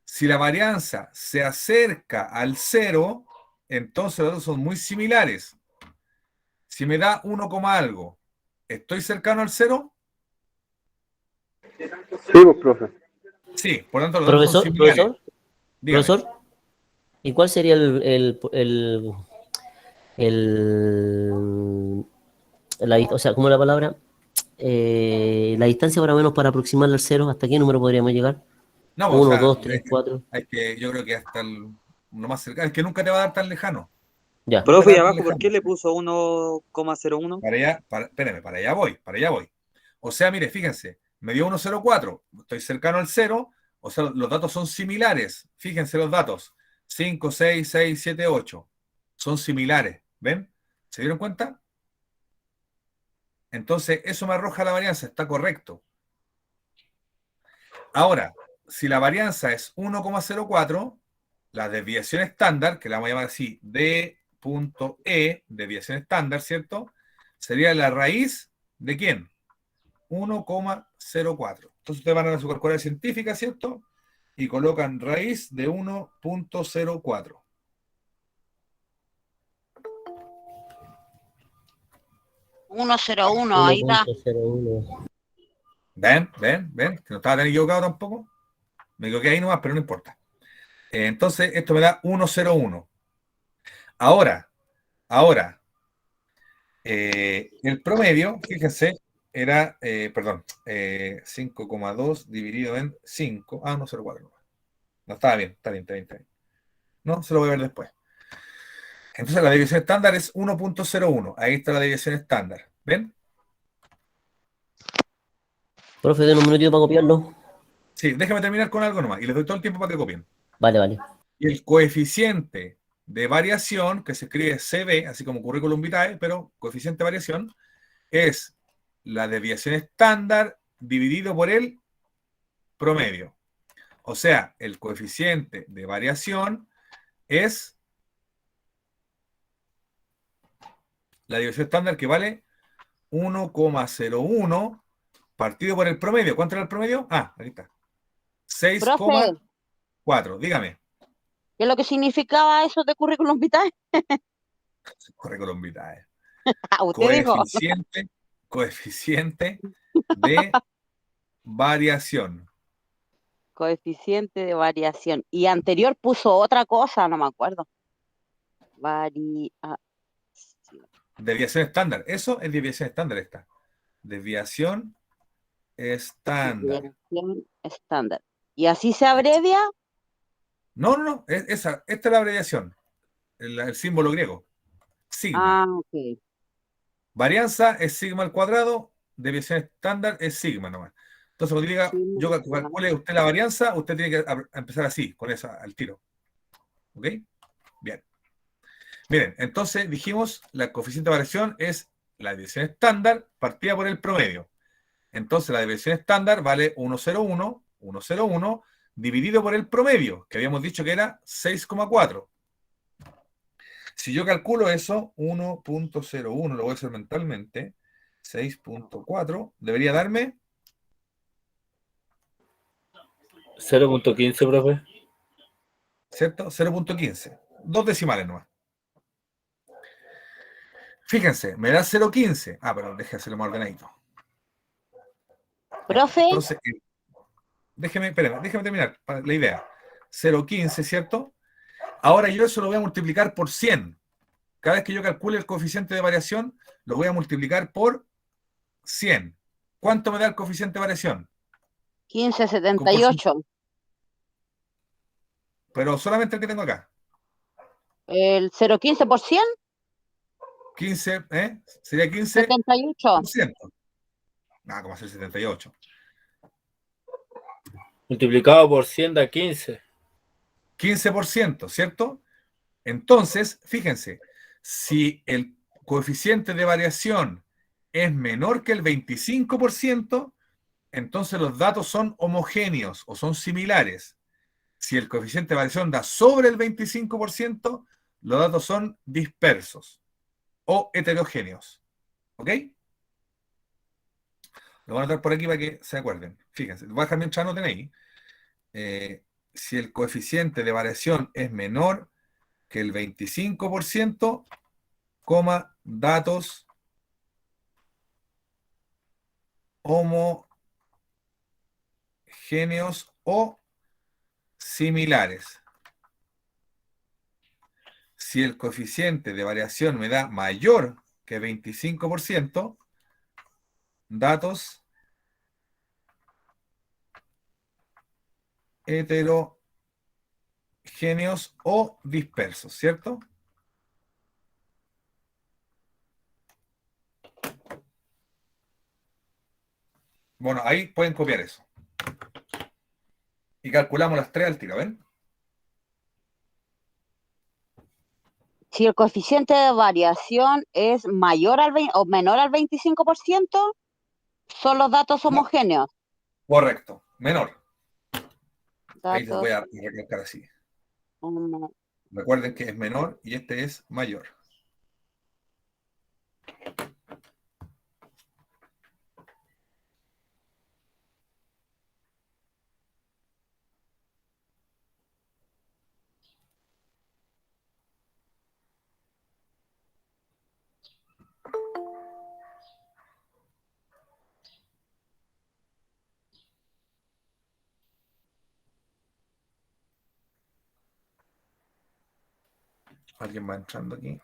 si la varianza se acerca al 0, entonces los dos son muy similares. Si me da 1, algo, ¿estoy cercano al 0? Sí, pues, profe. Sí, por lo tanto los dos son Profesor, similares. Dígame. profesor, ¿y cuál sería el o sea, ¿cómo es la palabra? La distancia más o menos para aproximarla al cero, ¿hasta qué número podríamos llegar? No, o 1, sea, 2, 3, 4. yo creo que hasta lo más cercano, es que nunca te va a dar tan lejano. Ya. Nunca te Profe, va y a dar tan abajo, ¿por lejano. qué le puso 1,01? Espérame, para allá voy. O sea, mire, fíjense, me dio 1,04, estoy cercano al cero, o sea, los datos son similares. Fíjense los datos, 5, 6, 6, 7, 8, son similares, ¿ven? ¿Se dieron cuenta? Entonces, eso me arroja la varianza, está correcto. Ahora, si la varianza es 1,04, la desviación estándar, que la vamos a llamar así, D.E, desviación estándar, ¿cierto? Sería la raíz de ¿quién? 1,04. Entonces ustedes van a su calculadora científica, ¿cierto? Y colocan raíz de 1,04. Uno cero uno, ahí da. 1.01. ¿Ven? Que no estaba tan equivocado tampoco. Me equivoqué ahí nomás, pero no importa. Entonces esto me da 1,01. Ahora, el promedio, fíjense, era, 5,2 dividido en 5. Ah, 1,04. No, estaba bien, está bien. No, se lo voy a ver después. Entonces la desviación estándar es 1,01. Ahí está la desviación estándar. ¿Ven? Profe, den un minutito para copiarlo. Sí, déjame terminar con algo nomás y les doy todo el tiempo para que copien. Vale. Y el coeficiente de variación, que se escribe CB, así como currículum vitae, pero coeficiente de variación, es la desviación estándar dividido por el promedio. O sea, el coeficiente de variación es la desviación estándar que vale 1,01 partido por el promedio. ¿Cuánto era el promedio? Ah, aquí está. Profe, 6,4. Dígame. ¿qué es lo que significaba eso de currículum vitae? Currículum vitae. Usted dijo. Coeficiente de variación. Coeficiente de variación. Y anterior puso otra cosa, no me acuerdo. Variación. Desviación estándar. Eso es desviación estándar esta. Desviación estándar. Desviación estándar. ¿Y así se abrevia? No. Esta es la abreviación. El símbolo griego. Sigma. Ah, ok. Varianza es sigma al cuadrado. Desviación estándar es sigma nomás. Entonces, cuando diga, Sigma yo al cuadrado. calcule usted la varianza, usted tiene que empezar así, con esa al tiro. ¿Ok? Bien. Miren, entonces dijimos, la coeficiente de variación es la desviación estándar partida por el promedio. Entonces la desviación estándar vale 1,01 dividido por el promedio, que habíamos dicho que era 6,4. Si yo calculo eso, 1,01, lo voy a hacer mentalmente, 6,4, debería darme 0.15, profe. ¿cierto? 0,15. Dos decimales nomás. Fíjense, me da 0,15. Ah, pero déjame hacerlo más ordenadito. Profe, Entonces, déjeme terminar la idea. 0,15, ¿cierto? Ahora yo eso lo voy a multiplicar por 100. Cada vez que yo calcule el coeficiente de variación, lo voy a multiplicar por 100. ¿Cuánto me da el coeficiente de variación? 1578. Pero solamente el que tengo acá. El 0,15 por 100, 15, sería 15%. 78. Nada, como hacer 78. Multiplicado por 100 da 15. 15%, ¿cierto? Entonces, fíjense, si el coeficiente de variación es menor que el 25%, entonces los datos son homogéneos o son similares. Si el coeficiente de variación da sobre el 25%, los datos son dispersos o heterogéneos. ¿Ok? Lo voy a anotar por aquí para que se acuerden. Fíjense, voy a dejar mientras anoten ahí. Si el coeficiente de variación es menor que el 25%, datos homogéneos o similares. si el coeficiente de variación me da mayor que 25%, datos heterogéneos o dispersos, ¿cierto? Bueno, ahí pueden copiar eso. Y calculamos las 3 al tiro, ¿ven? Si el coeficiente de variación es mayor al 20 o menor al 25%, son los datos homogéneos. Correcto, menor. Ahí les voy Datos a recalcar así. homo- Recuerden que es menor y este es mayor. ¿Alguien va entrando aquí?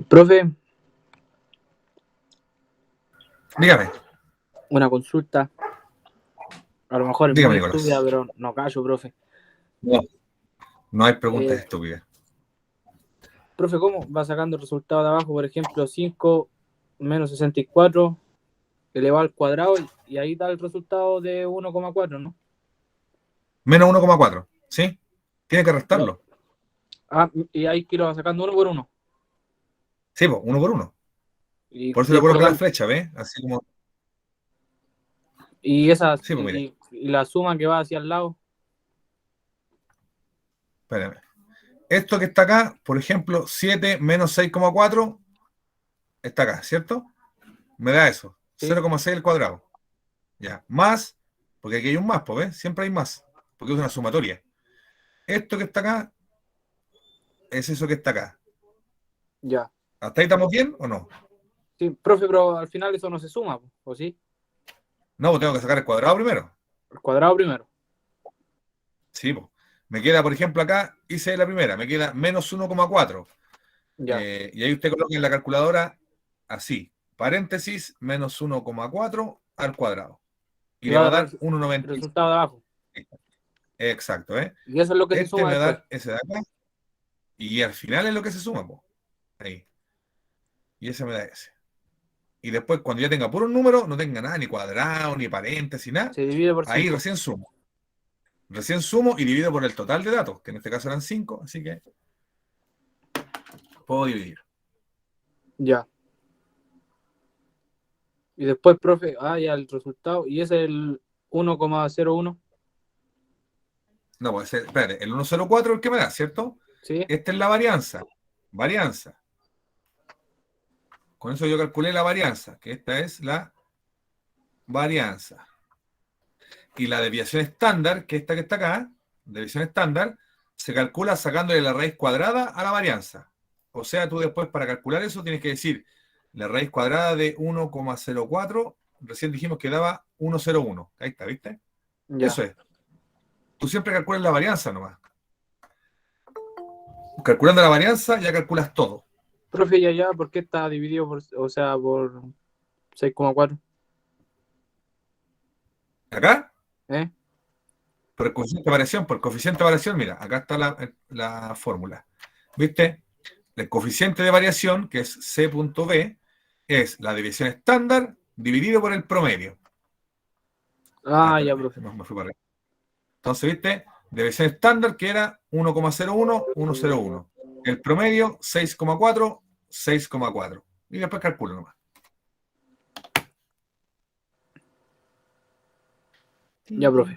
Profe, Dígame, una consulta. A lo mejor es dígame, muy estúpida, Nicolás. pero no callo, profe. No, no hay preguntas estúpidas. Profe, ¿cómo va sacando el resultado de abajo? Por ejemplo, 5 menos 64 elevado al cuadrado y ahí da el resultado de 1,4, ¿no? Menos 1,4, ¿sí? Tiene que restarlo. Ah, y ahí que lo va sacando uno por uno. Sí, pues, 1 por 1. Y Por eso le después coloco la flecha, ¿ves? Así como... y esa Sí, pues mire, y la suma que va hacia el lado. espérame. Esto que está acá, por ejemplo, 7 menos 6,4 está acá, ¿cierto? Me da eso, Sí. 0,6 al cuadrado. Ya, más, porque aquí hay un más, pues, ¿ves? Siempre hay más, porque es una sumatoria. Esto que está acá es eso que está acá. Ya. ¿Hasta ahí estamos bien o no? Sí, profe, pero al final eso no se suma, ¿o sí? No, pues tengo que sacar el cuadrado primero. El cuadrado primero. Sí, pues. Me queda, por ejemplo, acá, hice la primera, me queda menos 1,4. Ya. Y ahí usted coloca en la calculadora así, paréntesis, menos 1,4 al cuadrado. Y Y le va va a a dar dar el 1,96. resultado de abajo. Exacto, ¿eh? Y eso es lo que se Este suma me va a después. dar ese de acá. Y al final es lo que se suma, po. Ahí. Y ese me da ese. Y después, cuando ya tenga puro número, no tenga nada, ni cuadrado, ni paréntesis, nada, Se divide por ahí 5. recién sumo. Recién sumo y divido por el total de datos, que en este caso eran 5, así que puedo dividir. Ya. Y después, profe, ya el resultado. Y ese es el 1,01. No, pues espérate, el 1,04 es el que me da, ¿cierto? ¿Sí? Esta es la varianza. Varianza. Con eso yo calculé la varianza, que esta es la varianza. Y la desviación estándar, que esta que está acá, desviación estándar, se calcula sacándole la raíz cuadrada a la varianza. O sea, tú después para calcular eso tienes que decir la raíz cuadrada de 1,04, recién dijimos que daba 1,01. Ahí está, ¿viste? Ya. Eso es. Tú siempre calculas la varianza nomás. Calculando la varianza ya calculas todo. Profe, y allá, ¿por qué está dividido por, o sea, por 6,4? Acá, ¿Eh? por el coeficiente de variación, por el coeficiente de variación, mira, acá está la fórmula. ¿Viste? El coeficiente de variación, que es C.B, es la desviación estándar dividido por el promedio. Ya, Espérame, profe. me fui para arriba. Entonces, ¿viste? Desviación estándar, que era 1,01, 1,01. El promedio, 6,4, 6,4. Y después calculo nomás. Ya, profe.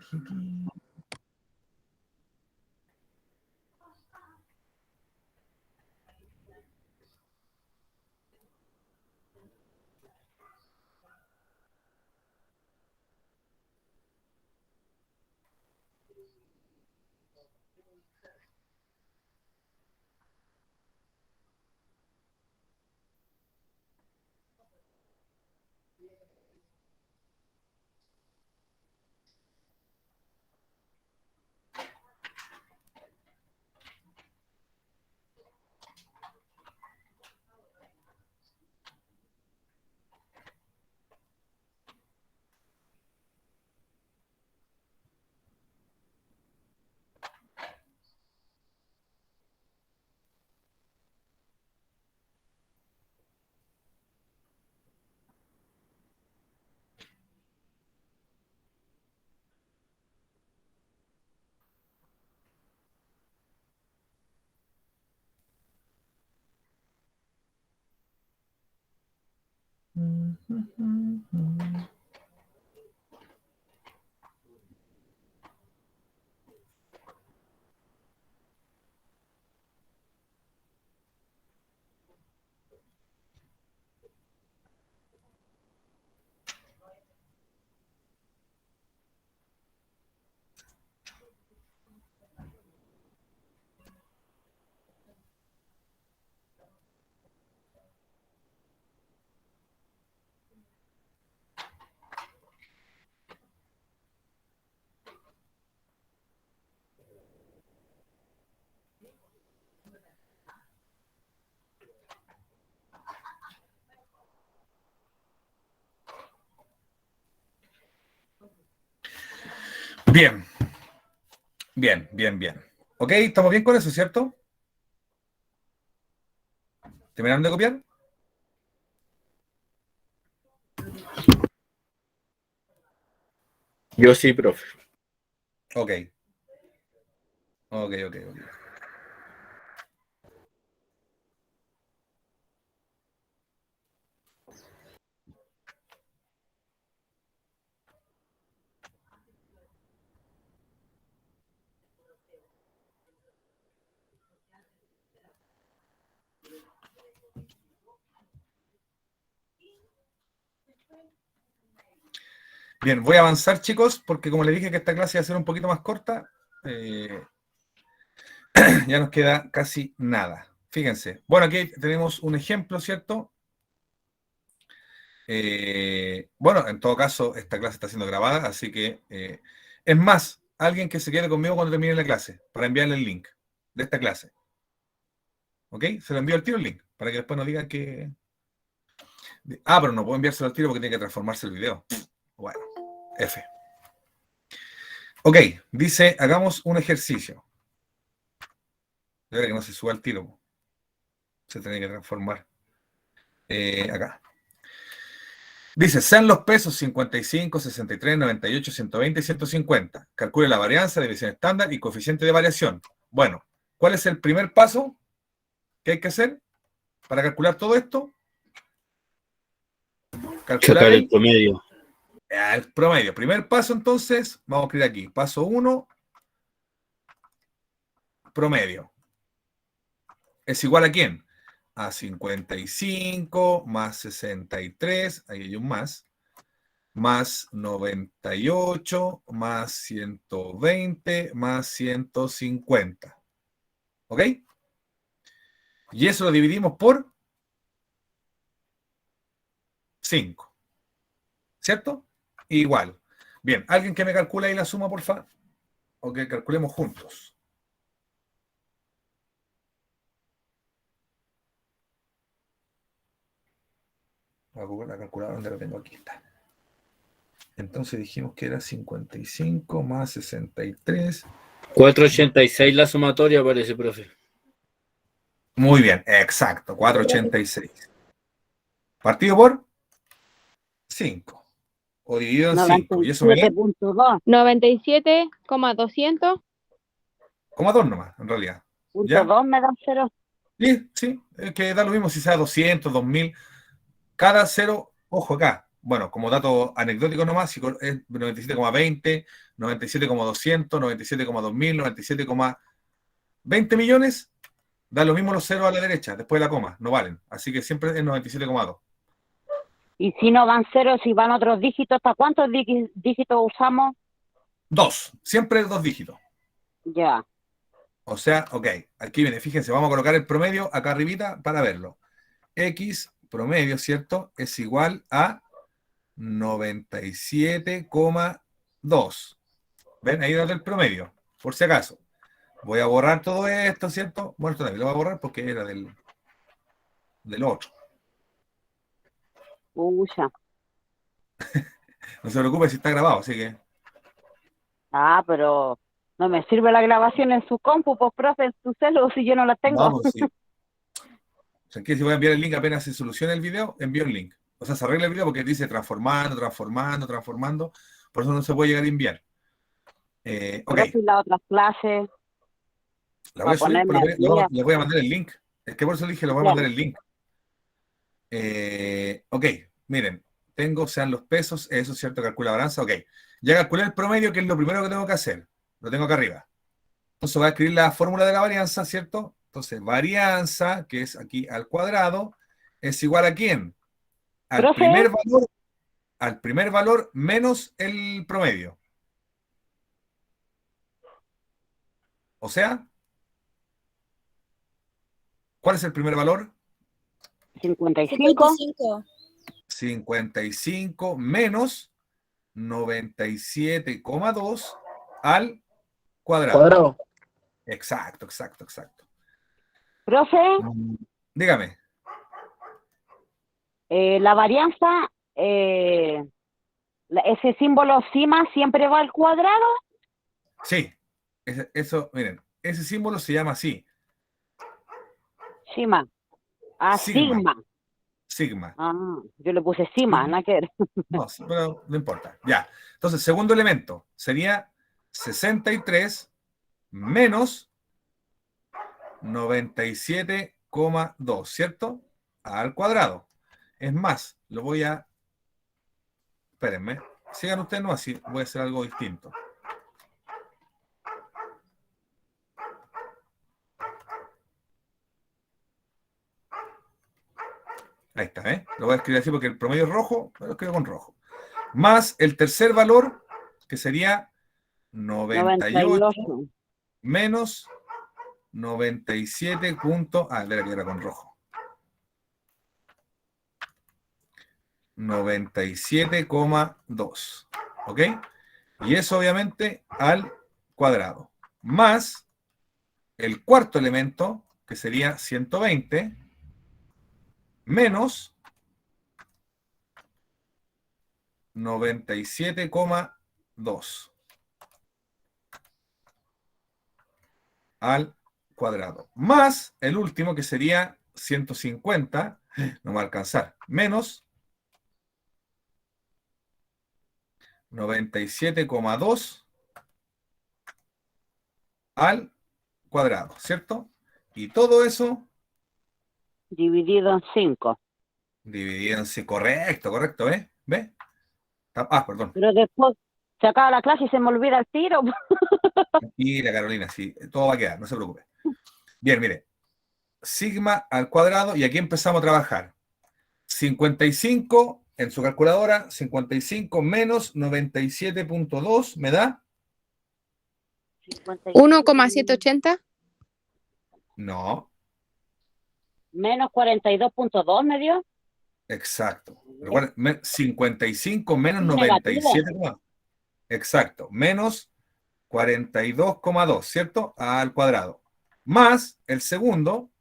Bien. Bien, bien, bien. Ok, estamos bien con eso, ¿cierto? ¿Terminaron de copiar? Yo sí, profe. Ok. Ok. Bien, voy a avanzar, chicos, porque como les dije que esta clase iba a ser un poquito más corta, ya nos queda casi nada. Fíjense. Bueno, aquí tenemos un ejemplo, ¿cierto? Bueno, en todo caso, esta clase está siendo grabada, así que... es más, alguien que se quede conmigo cuando termine la clase, para enviarle el link de esta clase. ¿Ok? Se lo envío al tiro el link, para que después no digan que... Ah, pero no puedo enviárselo al tiro porque tiene que transformarse el video. Bueno, F. Ok, dice, hagamos un ejercicio. De verdad que no se suba al tiro. Se tiene que transformar. Acá. Dice, sean los pesos 55, 63, 98, 120 y 150. Calcule la varianza, división estándar y coeficiente de variación. Bueno, ¿cuál es el primer paso que hay que hacer para calcular todo esto? Calcular Sacar el promedio. el promedio. Primer paso, entonces, vamos a escribir aquí. Paso 1, promedio. ¿Es igual a quién? A 55 más 63, ahí hay un más 98, más 120, más 150. ¿Ok? Y eso lo dividimos por 5. ¿Cierto? Igual. Bien, ¿alguien que me calcule ahí la suma, por favor? O que calculemos juntos. La calculadora, ¿dónde la tengo? Aquí está. Entonces dijimos que era 55 más 63. 486 la sumatoria parece, profe. Muy bien, exacto, 486. Partido por 5. O dividido en 5. Y eso me da 97.2. 97,200. 2 nomás, en realidad. Punto ¿Ya? 2 me da 0. Sí, es que da lo mismo si sea 200, 2000. Cada 0, ojo acá. Bueno, como dato anecdótico nomás, es 97,20, 97,200, 97,2000, 97,20 millones. Da lo mismo los ceros a la derecha, después de la coma, no valen. Así que siempre es 97,2. Y si no van 0, si van otros dígitos, ¿hasta cuántos dígitos usamos? 2, siempre 2 dígitos. Ya. O sea, ok, aquí viene, fíjense, vamos a colocar el promedio acá arribita para verlo. X promedio, ¿cierto? Es igual a 97,2. ¿Ven? Ahí da el promedio, por si acaso. Voy a borrar todo esto, ¿cierto? Bueno, esto también lo voy a borrar porque era del otro. Uya. No se preocupe si está grabado, así que... Ah, pero no me sirve la grabación en su compu, pues, profe, en su celu, si yo no la tengo. Vamos, sí. O sea, que si voy a enviar el link apenas se solucione el video, envío el link. O sea, se arregla el video porque dice transformando. Por eso no se puede llegar a enviar. Ok. Profe, y las otras clases. La voy a subir, ponerme al día. les voy a mandar el link. Es que por eso dije, les voy a mandar el link. Ok, miren, sean los pesos, eso es cierto, calcula balanza, ok. Ya calculé el promedio, que es lo primero que tengo que hacer. Lo tengo acá arriba. Entonces voy a escribir la fórmula de la varianza, ¿cierto? Entonces, varianza, que es aquí al cuadrado, es igual a ¿quién? Al primer valor menos el promedio. O sea, ¿cuál es el primer valor? 55. 55 menos 97,2 al cuadrado. Exacto. Profe, Dígame. la varianza, ese símbolo cima siempre va al cuadrado. Sí, eso, miren, ese símbolo se llama así. Cima. Ah, Sigma. sigma. Sigma. Ah, yo le puse sigma, nada que ver. No, pero no importa. Ya. Entonces, segundo elemento sería 63 menos 97,2, ¿cierto? Al cuadrado. Es más, lo voy a... Espérenme. Sigan ustedes, no, así voy a hacer algo distinto. Ahí está, ¿eh? Lo voy a escribir así porque el promedio es rojo, pero lo escribo con rojo. Más el tercer valor, que sería 98 98. menos 97 Ah, era que era con rojo. 97,2. ¿Ok? Y eso obviamente al cuadrado. Más el cuarto elemento, que sería 120, menos 97,2 al cuadrado. Más el último, que sería 150, no me va a alcanzar, menos 97,2 al cuadrado, ¿cierto? Y todo eso Dividido en 5. dividido en sí. Correcto, correcto, ¿eh? ¿Ve? Ah, perdón. Pero después se acaba la clase y se me olvida el tiro. Tranquila, Carolina, sí, todo va a quedar, no se preocupe. Bien, mire. Sigma al cuadrado, y aquí empezamos a trabajar. 55 en su calculadora, 55 menos 97,2 me da. 1,780. No, Menos 42.2 me dio. exacto. Recuerden, 55 menos Negativo. 97. Exacto, menos 42,2, ¿cierto? Al cuadrado. Más el segundo,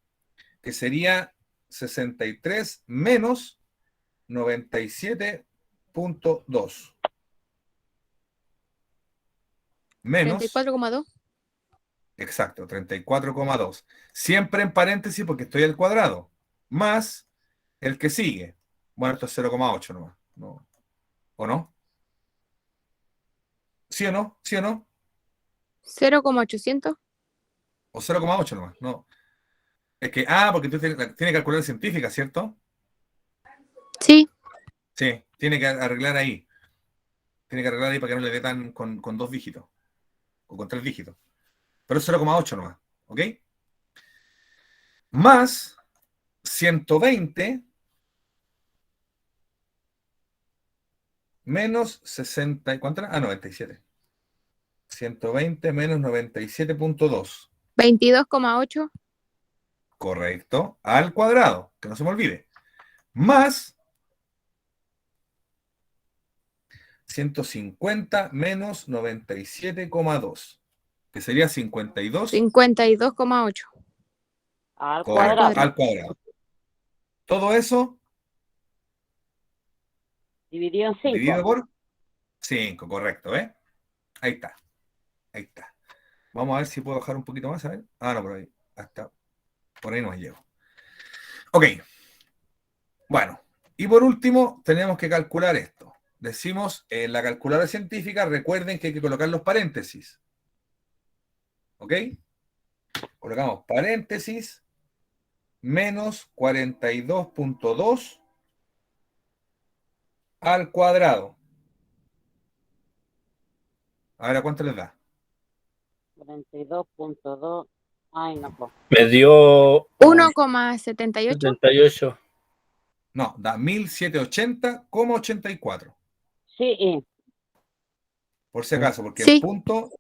que sería 63 menos 97,2. Menos, 34,2. exacto, 34,2. Siempre en paréntesis porque estoy al cuadrado. Más el que sigue. Bueno, esto es 0,8 nomás. No. ¿O no? ¿Sí o no? ¿Sí o no? 0,800. ¿O 0,8 nomás? No. Es que, porque tú tienes que calcular científica, ¿cierto? Sí. Sí, tiene que arreglar ahí. Tiene que arreglar ahí para que no le dé tan con 2 dígitos. O con 3 dígitos. Pero es 0,8 nomás. ¿Ok? Más 120 menos 60. ¿Cuánto era? 97. 120 menos 97,2. 22,8. Correcto. Al cuadrado. Que no se me olvide. Más 150 menos 97,2. Que sería 52. 52,8. Al Correcto. cuadrado. Al cuadrado. Todo eso Dividido en 5. dividido por 5. Correcto, ¿eh? Ahí está. Ahí está. Vamos a ver si puedo bajar un poquito más, a ver. No, por ahí. Hasta por ahí no me llego. Ok. Bueno. Y por último, tenemos que calcular esto. Decimos, en la calculadora científica, recuerden que hay que colocar los paréntesis. ¿Ok? Colocamos paréntesis menos 42,2 al cuadrado. Ahora, ¿cuánto les da? 42.2. Ay, no. Po. Me dio 1,78. 78. No, da 1780,84. Sí. Por si acaso, porque Sí. el punto,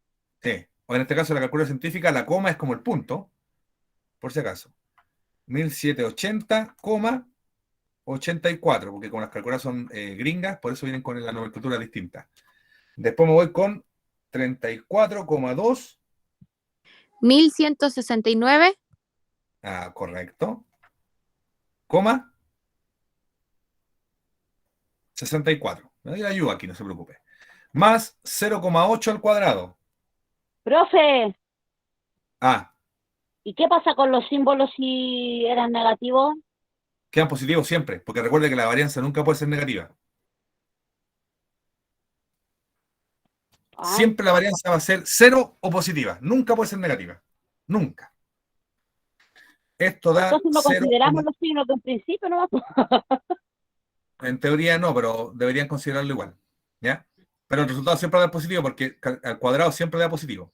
sí, o en este caso la calculadora científica, la coma es como el punto, por si acaso. 1780,84, porque como las calculadoras son gringas, por eso vienen con la nomenclatura distinta. Después me voy con 34,2. 1169. Correcto. Coma 64. Me doy la ayuda aquí, no se preocupe. Más 0,8 al cuadrado. Profe, Ah, ¿y qué pasa con los símbolos si eran negativos? quedan positivos siempre, porque recuerde que la varianza nunca puede ser negativa. Ah, Siempre la varianza va a ser 0 o positiva, nunca puede ser negativa. Nunca. Esto da entonces no 0. consideramos los signos de un principio, ¿no? En teoría no, pero deberían considerarlo igual. ¿Ya? Pero el resultado siempre da positivo porque al cuadrado siempre da positivo.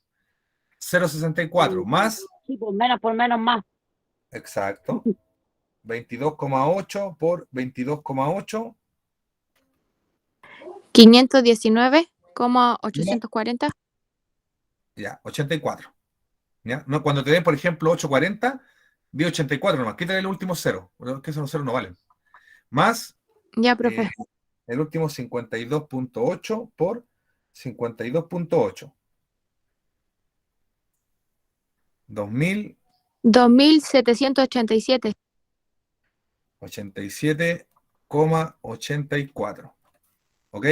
0,64 más, Sí, por menos más. exacto, 22,8 por 22,8. 519,840. Ya, 84. ¿Ya? No, cuando te den, por ejemplo, 840, di 84 nomás. Quítale el último 0, porque esos 0 no valen. Más Ya, profe. el último 52,8 por 52,8. 2000. 2787. 87,84. ¿Ok?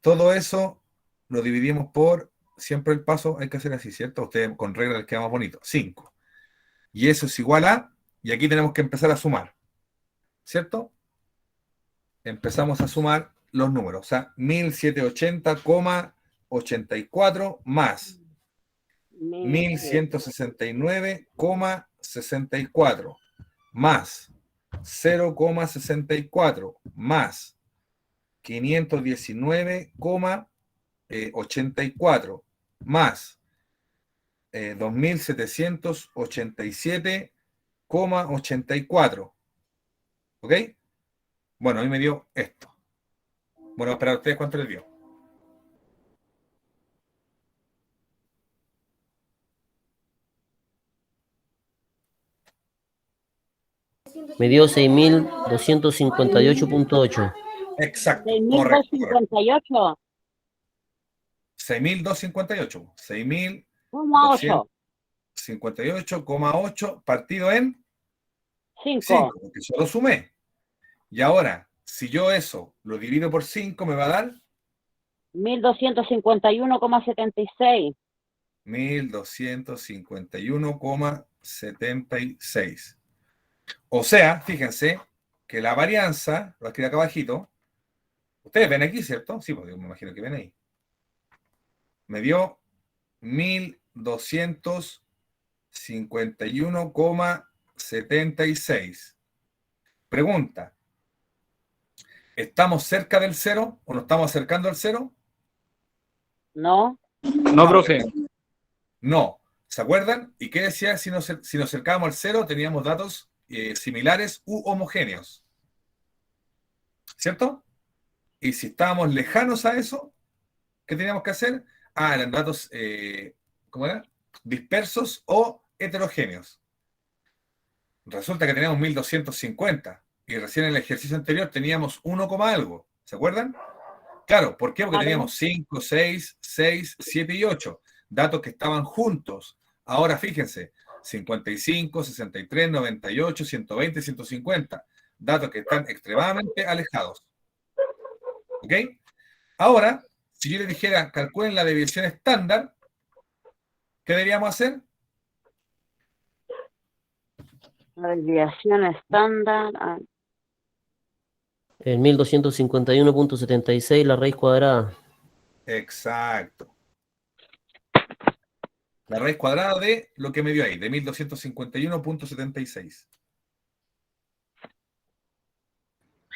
Todo eso lo dividimos por, siempre el paso hay que hacer así, ¿cierto? Usted con regla les queda más bonito. 5. Y eso es igual a, y aquí tenemos que empezar a sumar, ¿cierto? Empezamos a sumar los números. O sea, 1780,84 más 1169,64 más 0,64 más 519,84 más 2787,84. ¿Ok? Bueno, a mí me dio esto. Bueno, para ustedes, ¿cuánto les dio? Me dio 6.258.8. Exacto, correcto. 6.258. 6.258. 6.8. 6.258,8 partido en 5, 5. porque solo sumé. Y ahora, si yo eso lo divido por 5, me va a dar 1.251,76. 1.251,76. O sea, fíjense que la varianza, lo escribo acá abajito, ustedes ven aquí, ¿cierto? Sí, porque me imagino que ven ahí. Me dio 1.251,76. Pregunta, ¿estamos cerca del 0 o nos estamos acercando al 0? No. No, profe. No. ¿Se acuerdan? ¿Y qué decía? Si nos acercábamos al 0, teníamos datos similares u homogéneos. ¿Cierto? Y si estábamos lejanos a eso, ¿qué teníamos que hacer? Eran datos, ¿cómo era? Dispersos o heterogéneos. Resulta que teníamos 1250 y recién en el ejercicio anterior teníamos 1, algo. ¿Se acuerdan? Claro, ¿por qué? Porque teníamos 5, 6, 6, 7 y 8. Datos que estaban juntos. Ahora fíjense, 55, 63, 98, 120, 150. Datos que están extremadamente alejados. ¿Ok? Ahora, si yo les dijera, calculen la desviación estándar, ¿qué deberíamos hacer? La desviación estándar. El 1251.76, la raíz cuadrada. Exacto. La raíz cuadrada de lo que me dio ahí, de 1251,76.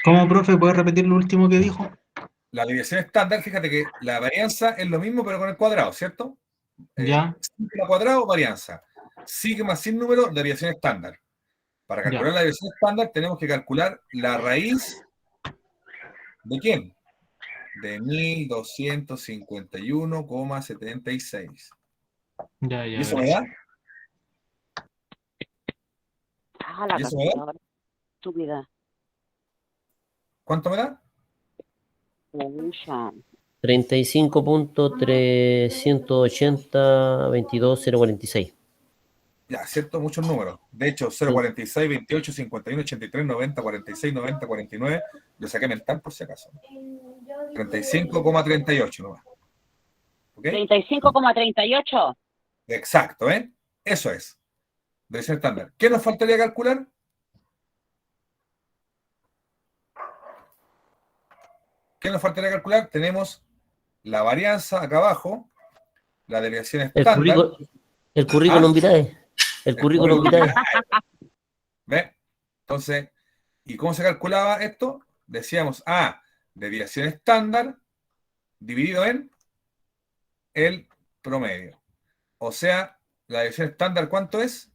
¿Cómo, profe? ¿Puede repetir lo último que dijo? La desviación estándar, fíjate que la varianza es lo mismo, pero con el cuadrado, ¿cierto? Ya. Sigma cuadrado, varianza. Sigma sin número, desviación estándar. Para calcular la desviación estándar tenemos que calcular la raíz ¿de quién? De 1251,76. Ya, ¿Y eso me da? La ¿Y eso me da? calculadora estúpida. ¿Cuánto me da? 35.380.22.046. Ya, cierto, muchos números. De hecho, 0,46, 28, 51, 83, 90, 46, 90, 49. Lo saqué mental por si acaso. 35,38 nomás. ¿Ok? 35,38. Exacto, ¿eh? Eso es. Debe ser estándar. ¿Qué nos faltaría calcular? ¿Qué nos faltaría calcular? Tenemos la varianza acá abajo, la desviación El estándar. currículum vitae. El currículum vitae. ¿Ve? Entonces, ¿y cómo se calculaba esto? Decíamos, desviación estándar dividido en el promedio. O sea, la desviación estándar, ¿cuánto es?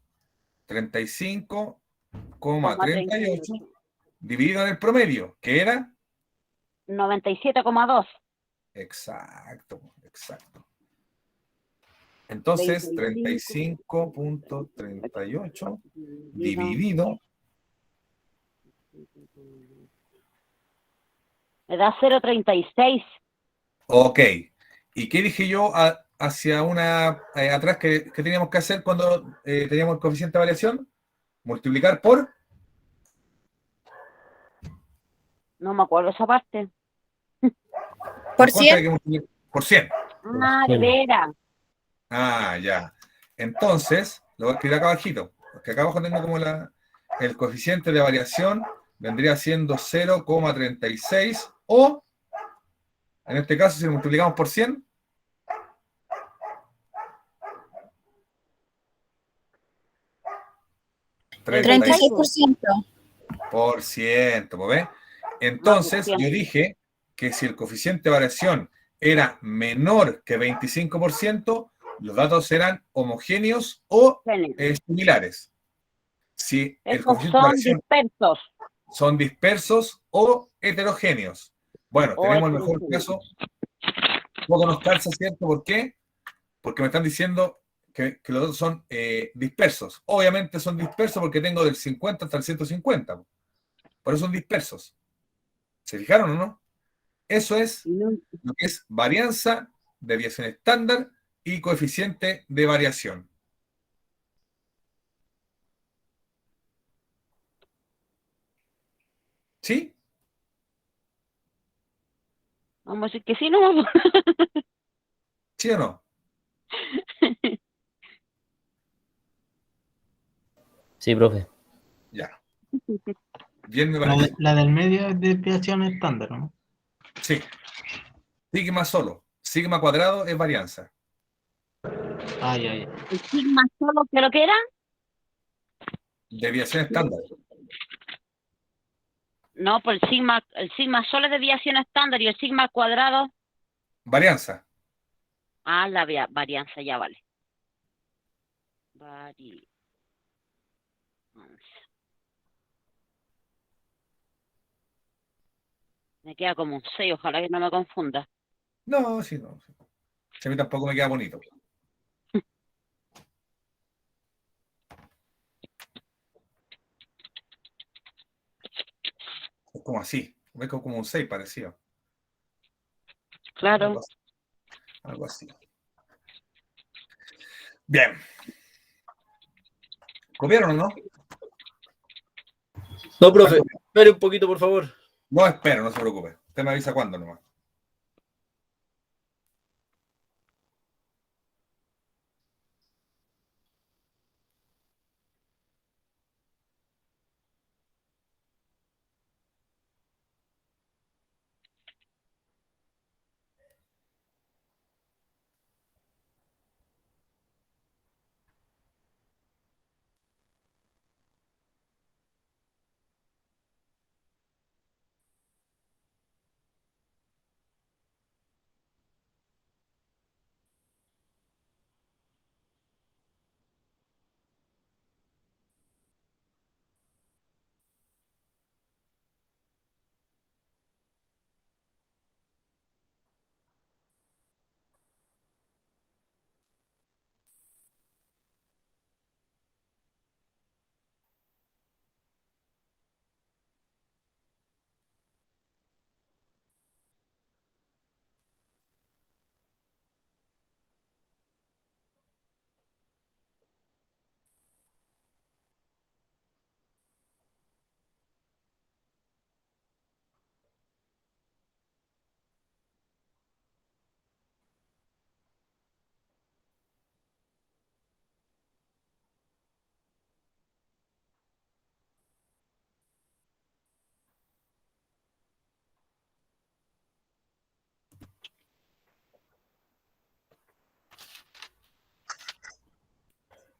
35,38 dividido en el promedio, que era 97,2. exacto. Entonces, 35,38 dividido, Me da 0,36. ok. ¿Y qué dije yo hacia una atrás que teníamos que hacer cuando teníamos el coeficiente de variación? Multiplicar por No me acuerdo esa parte. ¿Por ¿cuánto hay 100? que multiplicar? Por 100. De veras. Ya. Entonces, lo voy a escribir acá abajito, porque acá abajo tengo como el coeficiente de variación vendría siendo 0,36 o, en este caso, si lo multiplicamos por 100, ¿36? 36%. ¿ves? Entonces, yo dije que si el coeficiente de variación era menor que 25%, los datos eran homogéneos o similares. Si el Estos coeficiente de son variación dispersos. son dispersos o heterogéneos. Bueno, O tenemos el mejor heterogéneos. caso. Poco nos calza, ¿cierto? ¿Por qué? Porque me están diciendo que los datos son dispersos. Obviamente son dispersos porque tengo del 50 hasta el 150. Por eso son dispersos. ¿Se fijaron o no? Eso es lo que es varianza, desviación estándar y coeficiente de variación. ¿Sí? Vamos a decir que sí, ¿no? ¿Sí o no? Sí, profe. Ya. Bien me La, parece. la del medio es desviación estándar, ¿no? Sí. Sigma solo. Sigma cuadrado es varianza. Ya. El sigma solo, ¿qué lo que era? Desviación estándar. No, pues el sigma solo es desviación estándar y el sigma al cuadrado. Varianza. La varianza, ya vale. Me queda como un 6, ojalá que no me confunda. No, sí, no. A mí tampoco me queda bonito. Es como así. Es como un 6 parecido. Claro. Algo así. Bien. ¿Comieron o no? No, profe, espere un poquito, por favor. No espero, no se preocupe. Usted me avisa cuándo nomás.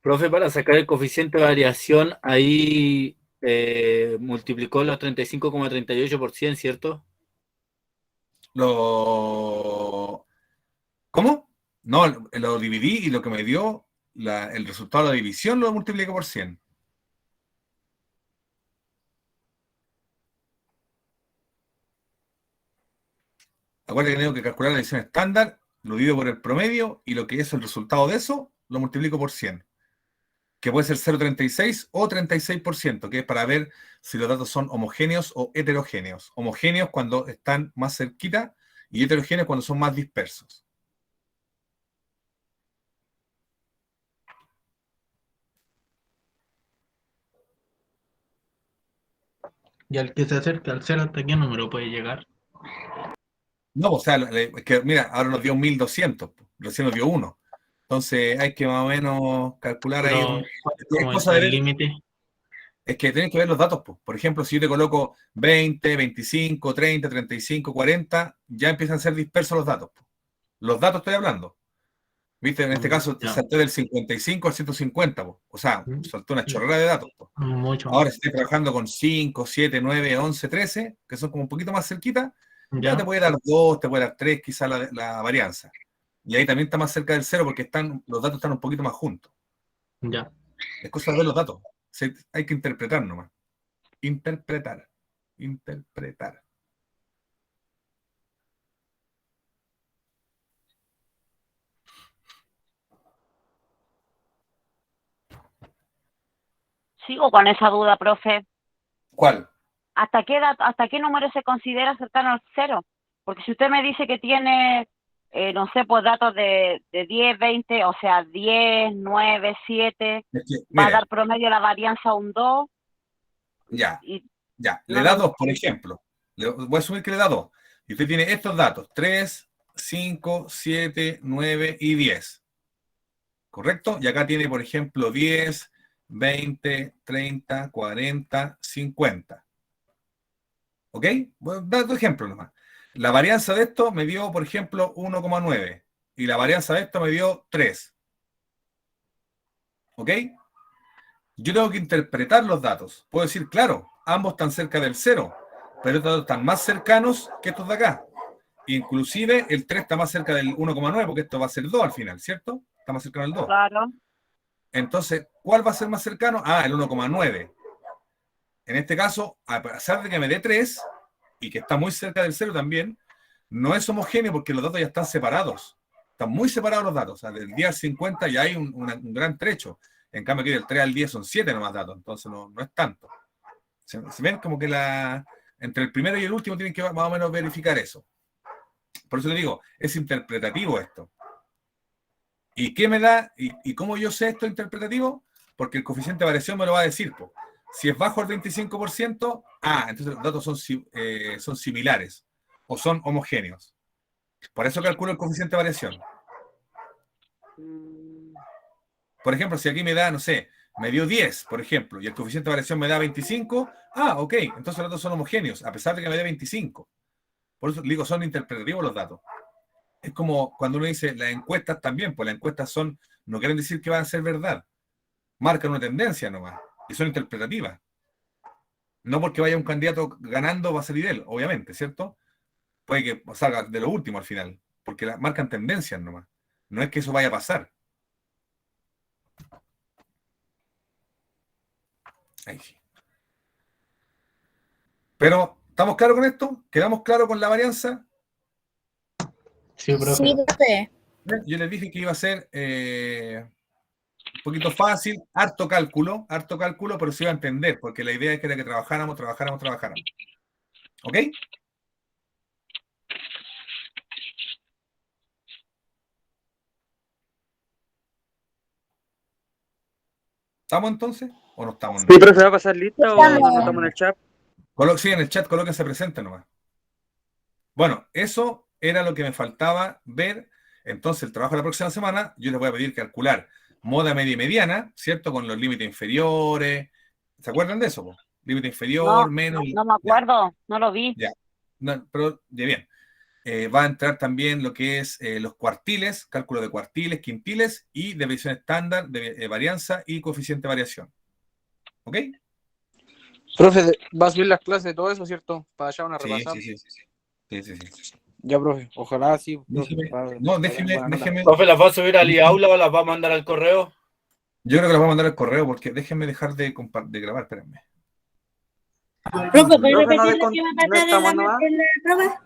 Profe, para sacar el coeficiente de variación, ahí multiplicó los 35,38%, ¿cierto? ¿Cómo? No, lo dividí y lo que me dio el resultado de la división lo multipliqué por 100. Acuérdate que tengo que calcular la división estándar, lo divido por el promedio y lo que es el resultado de eso lo multiplico por 100. Que puede ser 0,36 o 36%, que es para ver si los datos son homogéneos o heterogéneos. Homogéneos cuando están más cerquita y heterogéneos cuando son más dispersos. Y al que se acerca al 0, ¿hasta qué número puede llegar? No, o sea, es que mira, ahora nos dio 1200, recién nos dio 1. Entonces hay que más o menos calcular ahí. Pero, Es ¿cómo cosa está de el ver. límite? Es que tienes que ver los datos, po. Por ejemplo, si yo te coloco 20, 25, 30, 35, 40, ya empiezan a ser dispersos los datos, po. Los datos estoy hablando. ¿Viste? En este caso te Ya. salté del 55 al 150, po. O sea, salté una chorrera de datos, po. Mucho Ahora más. si estoy trabajando con 5, 7, 9, 11, 13, que son como un poquito más cerquita, ya te Ya, puede dar 2, te puede dar 3, quizás la varianza. Y ahí también está más cerca del 0 porque los datos están un poquito más juntos. ya. Es cosa de ver los datos. Hay que interpretar nomás. Interpretar. Sigo con esa duda, profe. ¿Cuál? ¿Hasta qué número se considera cercano al 0? Porque si usted me dice que tiene, no sé, pues datos de 10, 20, o sea, 10, 9, 7, Es que, va a mire, dar promedio la varianza un 2. ya. Y Le no da lo 2, por ejemplo. Voy a asumir que le da 2. Y usted tiene estos datos: 3, 5, 7, 9 y 10. ¿Correcto? Y acá tiene, por ejemplo, 10, 20, 30, 40, 50. ¿Ok? Voy a dar otro ejemplo nomás. La varianza de esto me dio, por ejemplo, 1,9. Y la varianza de esto me dio 3. ¿Ok? Yo tengo que interpretar los datos. Puedo decir, claro, ambos están cerca del 0, pero estos datos están más cercanos que estos de acá. Inclusive el 3 está más cerca del 1,9, porque esto va a ser 2 al final, ¿cierto? Está más cercano del 2. claro. Entonces, ¿cuál va a ser más cercano? Ah, el 1,9. En este caso, a pesar de que me dé 3, y que está muy cerca del 0 también, no es homogéneo porque los datos ya están separados. Están muy separados los datos. O sea, del 10 al 50 ya hay un gran trecho. En cambio, aquí del 3 al 10 son 7 nomás datos. Entonces, no es tanto. Se ven como que entre el primero y el último tienen que más o menos verificar eso. Por eso le digo, es interpretativo esto. ¿Y qué me da? ¿Y cómo yo sé esto interpretativo? Porque el coeficiente de variación me lo va a decir. Po. Si es bajo el 25%, entonces los datos son similares o son homogéneos. Por eso calculo el coeficiente de variación. Por ejemplo, si aquí me da, no sé, me dio 10, por ejemplo, y el coeficiente de variación me da 25, ok, entonces los datos son homogéneos, a pesar de que me dé 25. Por eso digo, son interpretativos los datos. Es como cuando uno dice las encuestas también, pues las encuestas no quieren decir que van a ser verdad. Marcan una tendencia nomás, y son interpretativas. No porque vaya un candidato ganando va a salir él, obviamente, ¿cierto? Puede que salga de lo último al final, porque marcan tendencias nomás. No es que eso vaya a pasar. Ahí sí. Pero, ¿estamos claros con esto? ¿Quedamos claros con la varianza? Sí, profe. Sí, profe. Yo les dije que iba a ser un poquito fácil, harto cálculo, pero se iba a entender, porque la idea era que trabajáramos. ¿Ok? ¿Estamos entonces? ¿O no estamos? Sí, profe, ¿va a pasar lista o nos notamos en el chat? Sí, en el chat colóquense presente nomás. Bueno, eso era lo que me faltaba ver. Entonces, el trabajo de la próxima semana, yo les voy a pedir calcular moda media y mediana, ¿cierto? Con los límites inferiores. ¿Se acuerdan de eso? Límite inferior, No, menos. no me acuerdo, no lo vi. Ya. No, pero, ya bien. Va a entrar también lo que es los cuartiles, cálculo de cuartiles, quintiles y desviación estándar, de varianza y coeficiente de variación. ¿Ok? Profe, va a subir las clases de todo eso, ¿cierto? Para allá una Sí, repasada. sí. Ya, profe, ojalá sí. Déjeme. Profe, ¿las va a subir al iAula o las va a mandar al correo? Yo creo que las voy a mandar al correo porque déjenme dejar de grabar, espérenme. Profe, ¿puede Profe, repetir lo que me falta de estamos la nomás. prueba?